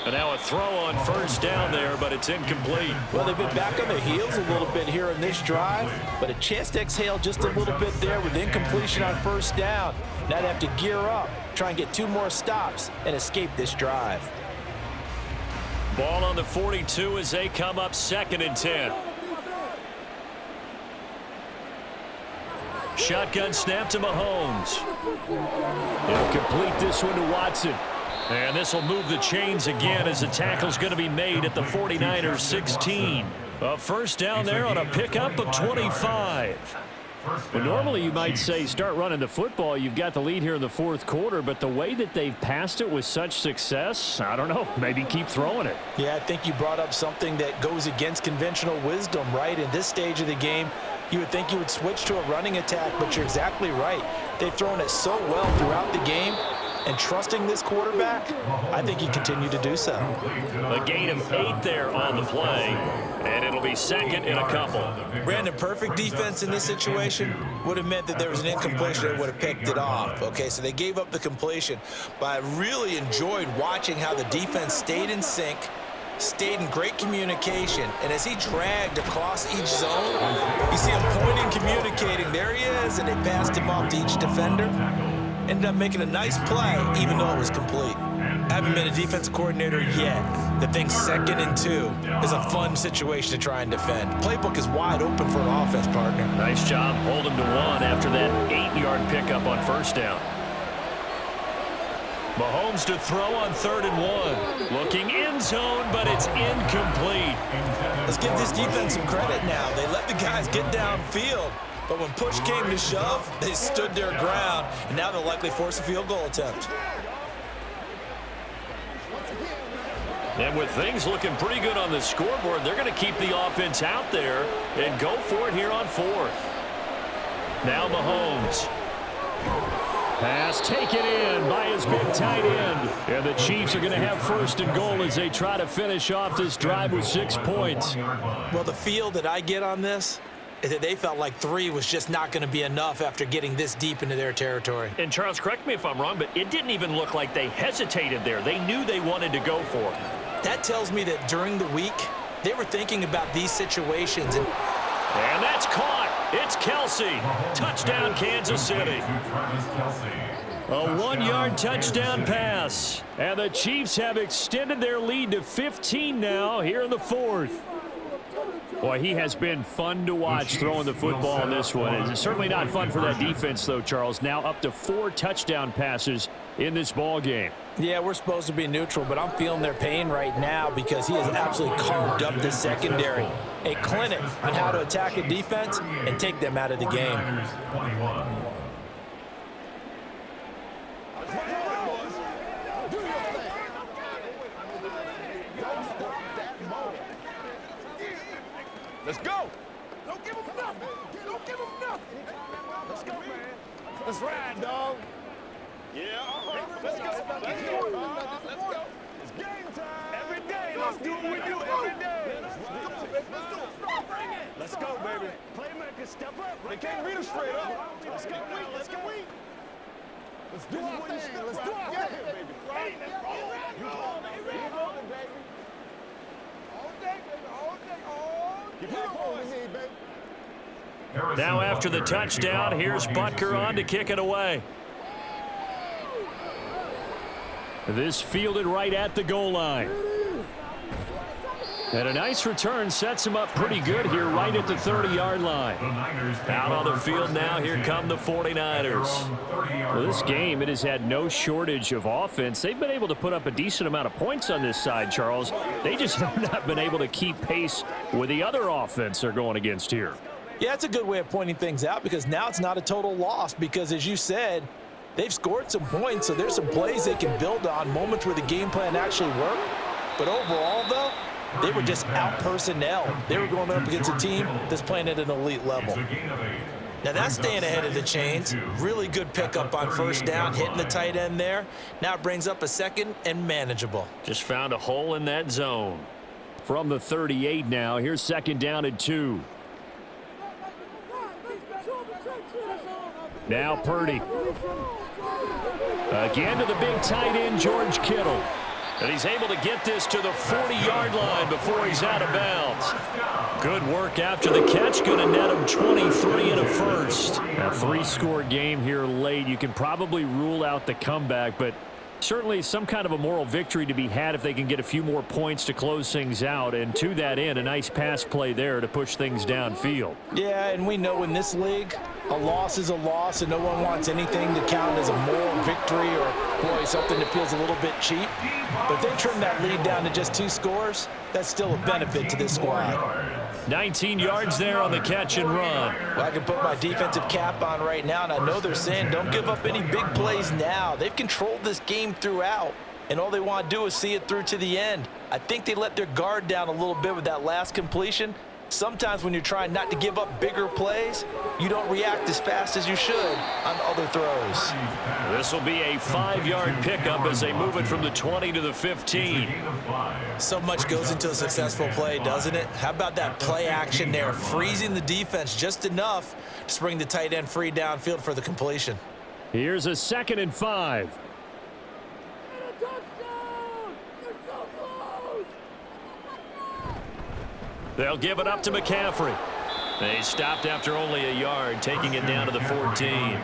And now a throw on first down there, but it's incomplete. Well, they've been back on their heels a little bit here in this drive, but a chance to exhale just a little bit there with incompletion on first down. Now they have to gear up, try and get 2 more stops, and escape this drive. Ball on the 42 as they come up 2nd and 10. Shotgun snap to Mahomes. He'll complete this one to Watson. And this will move the chains again as the tackle's going to be made at the 49ers 16. A first down there on a pickup of 25. Well, normally you might say start running the football. You've got the lead here in the 4th quarter, but the way that they've passed it with such success, I don't know, maybe keep throwing it. Yeah, I think you brought up something that goes against conventional wisdom, right? In this stage of the game, you would think you would switch to a running attack, but you're exactly right. They've thrown it so well throughout the game. And trusting this quarterback, I think he continued to do so. A gain of 8 there on the play, and it'll be 2nd and a couple. Brandon, perfect defense in this situation would have meant that there was an incompletion. They would have picked it off. Okay, so they gave up the completion. But I really enjoyed watching how the defense stayed in sync, stayed in great communication, and as he dragged across each zone, you see him pointing, communicating. There he is, and they passed him off to each defender. Ended up making a nice play, even though it was complete. I haven't been a defensive coordinator yet that thinks 2nd and 2 is a fun situation to try and defend. Playbook is wide open for an offense, partner. Nice job holding to 1 after that 8-yard pickup on first down. Mahomes to throw on 3rd and 1. Looking end zone, but it's incomplete. Let's give this defense some credit now. They let the guys get downfield, but when push came to shove, they stood their ground, and now they'll likely force a field goal attempt. And with things looking pretty good on the scoreboard, they're going to keep the offense out there and go for it here on 4th. Now Mahomes. Pass taken in by his big tight end. And the Chiefs are going to have 1st and goal as they try to finish off this drive with 6 points. Well, the feel that I get on this is that they felt like 3 was just not going to be enough after getting this deep into their territory. And Charles, correct me if I'm wrong, but it didn't even look like they hesitated there. They knew they wanted to go for it. That tells me that during the week, they were thinking about these situations. And that's caught. It's Kelsey. Touchdown, Kansas City. A 1-yard touchdown pass. And the Chiefs have extended their lead to 15 now here in the 4th. Boy, he has been fun to watch throwing the football in this one. It's certainly not fun for that defense, though, Charles. Now up to 4 touchdown passes in this ball game. Yeah, we're supposed to be neutral, but I'm feeling their pain right now because he has absolutely carved up the secondary. A clinic on how to attack a defense and take them out of the game. Let's go. Don't give him nothing. Don't give him nothing. Let's go, man. Let's ride, dog. Yeah, Let's go. Let's go. It's game time. Every day. Let's do what we do every day. Let's go. Let's go, baby. Playmaker, step up. They can't read us straight up. Let's go. Let's go. Let's do our thing. Let's do our thing, baby. Right? You rolling, baby. All day, baby. All day. Now after the touchdown, here's Butker on to kick it away. This fielded right at the goal line. And a nice return sets him up pretty good here right at the 30-yard line. Out on the field now, here come the 49ers. Well, this game, it has had no shortage of offense. They've been able to put up a decent amount of points on this side, Charles. They just have not been able to keep pace with the other offense they're going against here. Yeah, it's a good way of pointing things out because now it's not a total loss because, as you said, they've scored some points, so there's some plays they can build on, moments where the game plan actually worked. But overall, though, they were just out-personnel. They were going up against a team that's playing at an elite level. Now that's staying ahead of the chains. Really good pickup on first down, hitting the tight end there. Now it brings up a 2nd and manageable. Just found a hole in that zone. From the 38 now, here's 2nd down and 2. Now Purdy. Again to the big tight end, George Kittle. And he's able to get this to the 40-yard line before he's out of bounds. Good work after the catch. Going to net him 23 and a first. A 3-score game here late. You can probably rule out the comeback, but certainly some kind of a moral victory to be had if they can get a few more points to close things out. And to that end, a nice pass play there to push things downfield. Yeah, and we know in this league, a loss is a loss, and no one wants anything to count as a moral victory or, boy, something that feels a little bit cheap. But if they trim that lead down to just 2 scores, that's still a benefit to this squad. 19 yards there on the catch and run. Well, I can put my defensive cap on right now, and I know they're saying don't give up any big plays now. They've controlled this game throughout, and all they want to do is see it through to the end. I think they let their guard down a little bit with that last completion. Sometimes when you're trying not to give up bigger plays, you don't react as fast as you should on other throws. This will be a 5-yard pickup as they move it from the 20 to the 15. So much goes into a successful play, doesn't it? How about that play action there, freezing the defense just enough to bring the tight end free downfield for the completion. Here's a 2nd and 5. They'll give it up to McCaffrey. They stopped after only a yard, taking it down to the 14.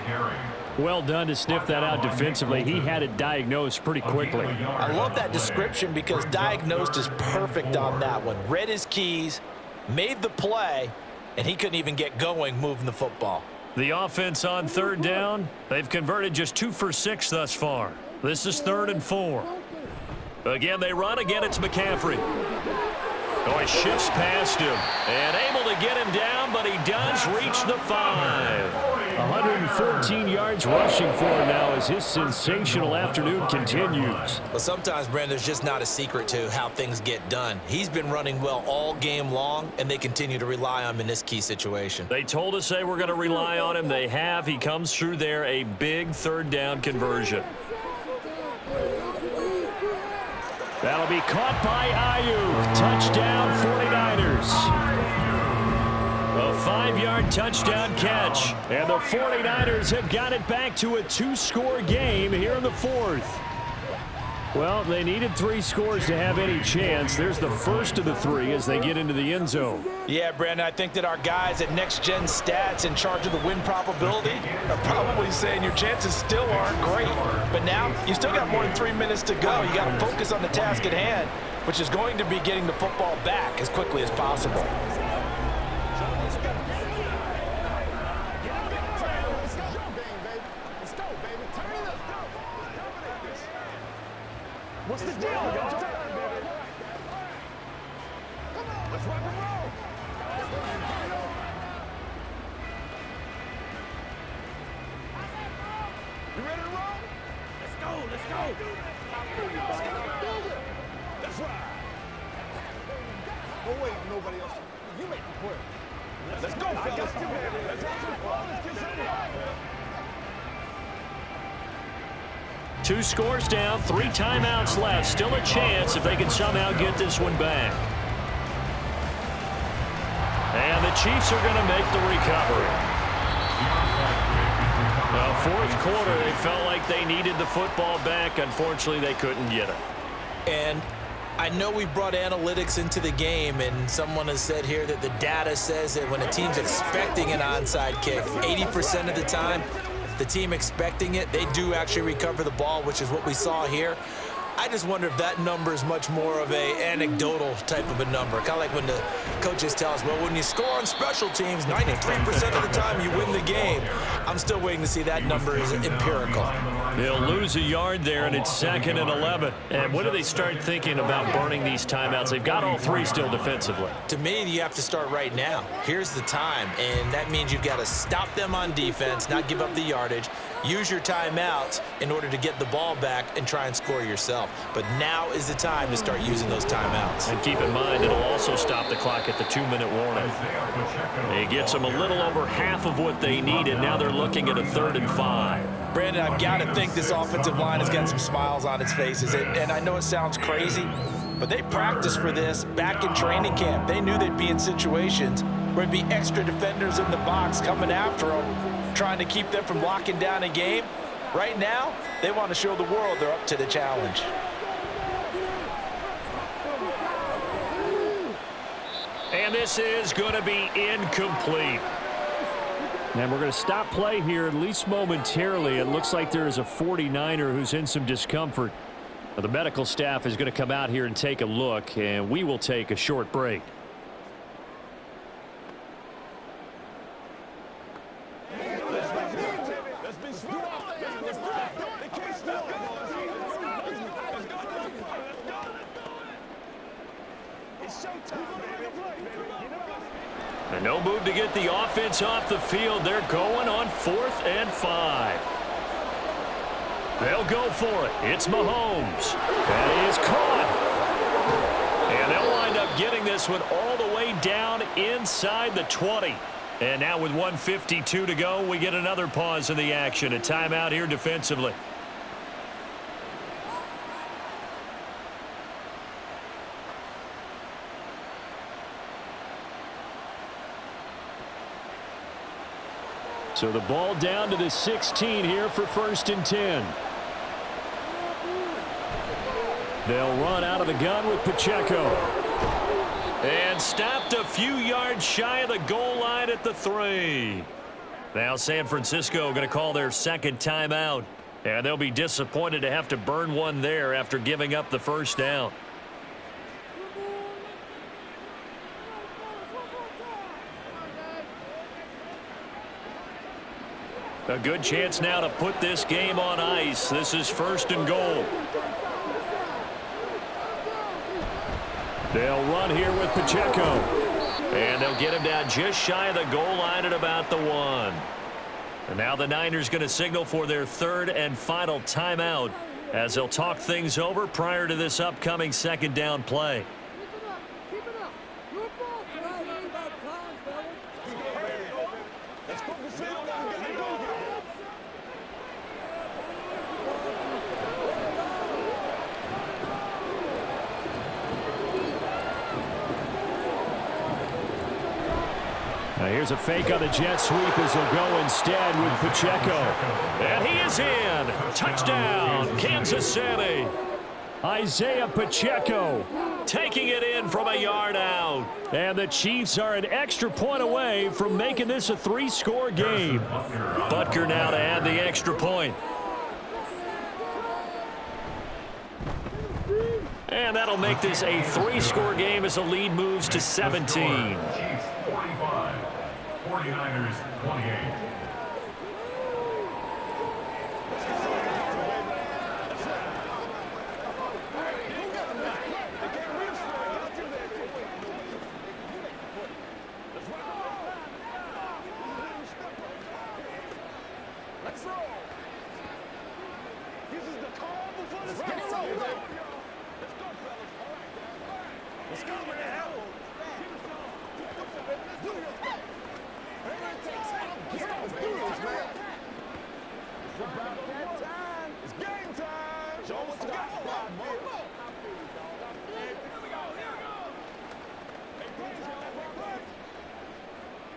Well done to sniff that out defensively. He had it diagnosed pretty quickly. I love that description because diagnosed is perfect on that one. Read his keys, made the play, and he couldn't even get going moving the football. The offense on third down, they've converted just 2 for 6 thus far. This is 3rd and 4. Again, they run. Again, it's McCaffrey. Oh, he shifts past him and able to get him down, but he does reach the 5. 114 yards rushing for him now as his sensational afternoon continues. Well, sometimes, Brandon, there's just not a secret to how things get done. He's been running well all game long, and they continue to rely on him in this key situation. They told us they were going to rely on him. They have. He comes through there, a big 3rd down conversion. That'll be caught by Ayuk. Touchdown, 49ers. A 5-yard touchdown catch. And the 49ers have got it back to a 2-score game here in the 4th. Well, they needed 3 scores to have any chance. There's the first of the 3 as they get into the end zone. Yeah, Brandon, I think that our guys at Next Gen Stats in charge of the win probability are probably saying your chances still aren't great. But now you still got more than 3 minutes to go. You got to focus on the task at hand, which is going to be getting the football back as quickly as possible. What's the deal, y'all? Come on, let's rock and roll. You ready to roll? Let's go, let's go. That's right. Don't wait on nobody else. You make the play. Let's go, fellas. Let's have some fun. Let's get some fun. 2 scores down, 3 timeouts left. Still a chance if they can somehow get this one back. And the Chiefs are going to make the recovery. Well, 4th quarter, they felt like they needed the football back. Unfortunately, they couldn't get it. And I know we brought analytics into the game, and someone has said here that the data says that when a team's expecting an onside kick, 80% of the time, the team expecting it, they do actually recover the ball, which is what we saw here. I just wonder if that number is much more of a anecdotal type of a number. Kind of like when the coaches tell us, well, when you score on special teams, 93% of the time you win the game. I'm still waiting to see that number is empirical. They'll lose a yard there, and it's 2nd and 11. And when do they start thinking about burning these timeouts? They've got all 3 still defensively. To me, you have to start right now. Here's the time, and that means you've got to stop them on defense, not give up the yardage, use your timeouts in order to get the ball back and try and score yourself. But now is the time to start using those timeouts. And keep in mind, it'll also stop the clock at the 2-minute warning. It gets them a little over half of what they needed. Now they're looking at a 3rd and 5. Brandon, I've got to think this offensive line has got some smiles on its faces. And I know it sounds crazy, but they practiced for this back in training camp. They knew they'd be in situations where there'd be extra defenders in the box coming after them, trying to keep them from locking down a game. Right now, they want to show the world they're up to the challenge. And this is going to be incomplete. And we're going to stop play here, at least momentarily. It looks like there is a 49er who's in some discomfort. The medical staff is going to come out here and take a look, and we will take a short break. And no move to get the offense off the field. They're going on 4th and 5. They'll go for it. It's Mahomes. That is caught. And they'll wind up getting this one all the way down inside the 20. And now with 1:52 to go, we get another pause in the action. A timeout here defensively. So the ball down to the 16 here for 1st and 10. They'll run out of the gun with Pacheco. And stopped a few yards shy of the goal line at the 3. Now San Francisco going to call their second timeout. And they'll be disappointed to have to burn one there after giving up the first down. A good chance now to put this game on ice. This is 1st and goal. They'll run here with Pacheco. And they'll get him down just shy of the goal line at about the 1. And now the Niners going to signal for their 3rd and final timeout as they'll talk things over prior to this upcoming 2nd down play. Now here's a fake on the jet sweep as he'll go instead with Pacheco. And he is in. Touchdown, Kansas City. Isaiah Pacheco Taking it in from a yard out. And the Chiefs are an extra point away from making this a 3-score game. Butker now to add the extra point. And that'll make this a 3-score game as the lead moves to 17. Chiefs 45, 49ers 28.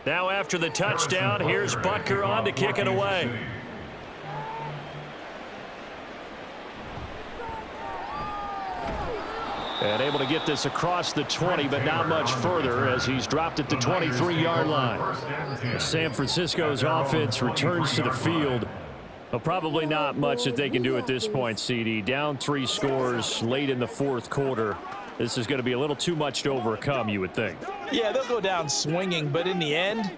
Now after the touchdown, here's Butker on to kick it away. And able to get this across the 20, but not much further as he's dropped at the 23-yard line. San Francisco's offense returns to the field. But probably not much that they can do at this point, CD. Down 3 scores late in the 4th quarter. This is going to be a little too much to overcome, you would think. Yeah, they'll go down swinging, but in the end,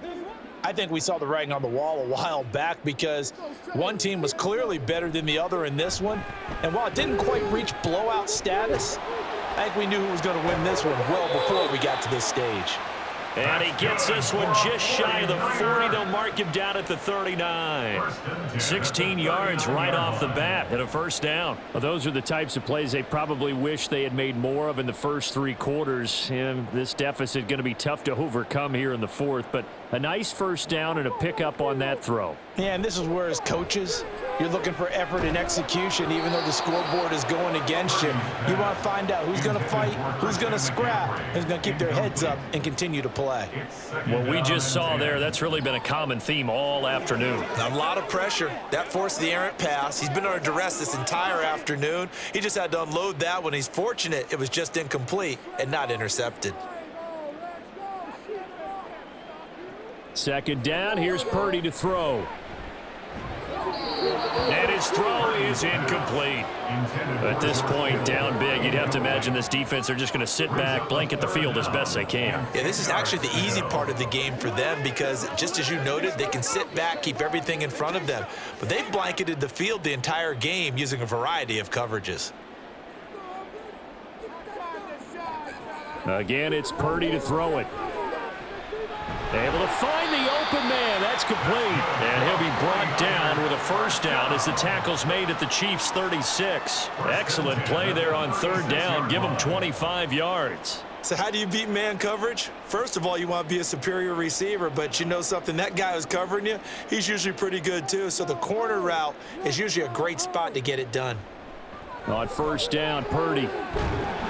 I think we saw the writing on the wall a while back because one team was clearly better than the other in this one. And while it didn't quite reach blowout status, I think we knew who was going to win this one well before we got to this stage. And he gets this one just shy of the 40. They'll mark him down at the 39. 16 yards right off the bat and a first down. Well, those are the types of plays they probably wish they had made more of in the first 3 quarters. And this deficit going to be tough to overcome here in the 4th. But a nice first down and a pickup on that throw. Yeah, and this is where as coaches, you're looking for effort and execution even though the scoreboard is going against you. You want to find out who's going to fight, who's going to scrap, who's going to keep their heads up and continue to play. What we just saw there, that's really been a common theme all afternoon. A lot of pressure. That forced the errant pass. He's been under duress this entire afternoon. He just had to unload that one. He's fortunate it was just incomplete and not intercepted. 2nd down, here's Purdy to throw. And his throw is incomplete. At this point, down big, you'd have to imagine this defense are just going to sit back, blanket the field as best they can. Yeah, this is actually the easy part of the game for them because, just as you noted, they can sit back, keep everything in front of them. But they've blanketed the field the entire game using a variety of coverages. Again, it's Purdy to throw it. Able to find the open man. That's complete. And he'll be brought down with a first down as the tackle's made at the Chiefs' 36. Excellent play there on 3rd down. Give them 25 yards. So how do you beat man coverage? First of all, you want to be a superior receiver, but you know something, that guy who's covering you, he's usually pretty good too. So the corner route is usually a great spot to get it done. On 1st down, Purdy.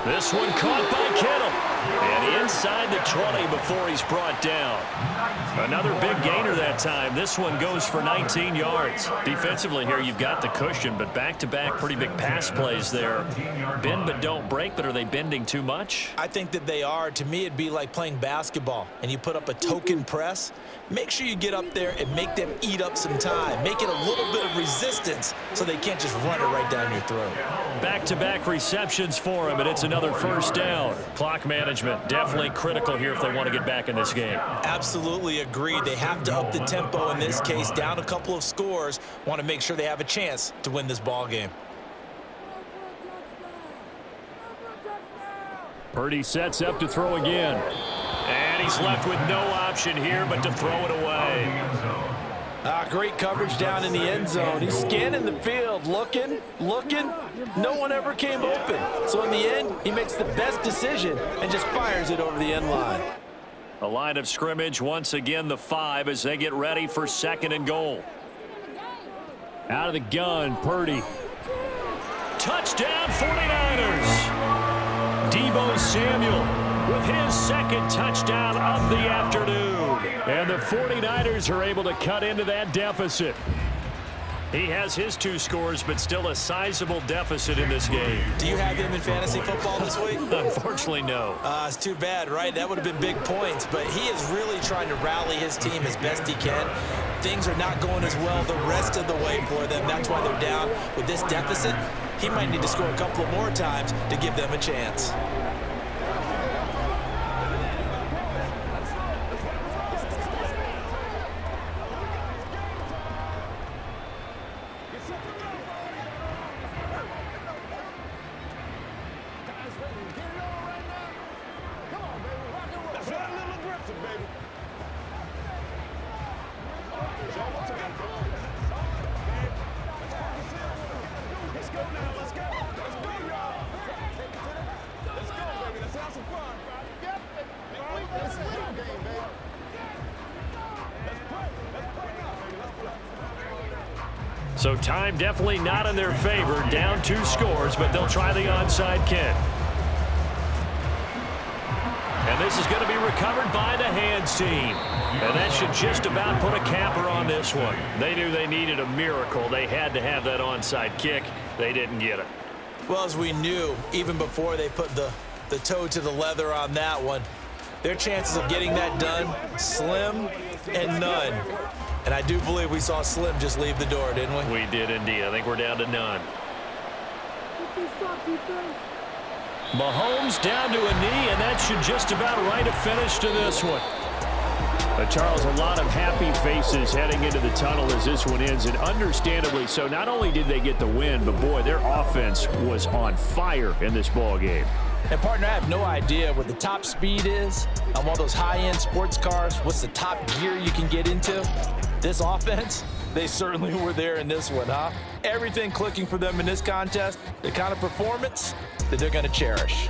This one caught by Kittle. And And inside the 20 before he's brought down. Another big gainer that time. This one goes for 19 yards. Defensively here, you've got the cushion, but back-to-back pretty big pass plays there. Bend but don't break, but are they bending too much? I think that they are. To me, it'd be like playing basketball, and you put up a token press. Make sure you get up there and make them eat up some time. Make it a little bit of resistance so they can't just run it right down your throat. Back-to-back receptions for him, and it's another first down. Clock management definitely critical here if they want to get back in this game. Absolutely agreed. They have to up the tempo in this case, down a couple of scores. Want to make sure they have a chance to win this ball game. Purdy sets up to throw again. And he's left with no option here but to throw it away. Great coverage down in the end zone. He's scanning the field, looking. No one ever came open. So in the end, he makes the best decision and just fires it over the end line. A line of scrimmage, once again the 5 as they get ready for 2nd and goal. Out of the gun, Purdy. Touchdown, 49ers. Deebo Samuel with his 2nd touchdown of the afternoon. And the 49ers are able to cut into that deficit. He has his 2 scores, but still a sizable deficit in this game. Do you have him in fantasy football this week? Unfortunately, no. It's too bad, right? That would have been big points, but he is really trying to rally his team as best he can. Things are not going as well the rest of the way for them. That's why they're down with this deficit. He might need to score a couple of more times to give them a chance. So time definitely not in their favor. Down 2 scores, but they'll try the onside kick. And this is going to be recovered by the hands team. And that should just about put a capper on this one. They knew they needed a miracle. They had to have that onside kick. They didn't get it. Well, as we knew, even before they put the toe to the leather on that one, their chances of getting that done, slim and none. And I do believe we saw Slim just leave the door, didn't we? We did indeed. I think we're down to none. Mahomes down to a knee, and that should just about write a finish to this one. Charles, a lot of happy faces heading into the tunnel as this one ends, and understandably so. Not only did they get the win, but boy, their offense was on fire in this ball game. And partner, I have no idea what the top speed is on one of those high-end sports cars. What's the top gear you can get into? This offense, they certainly were there in this one, huh? Everything clicking for them in this contest, the kind of performance that they're going to cherish.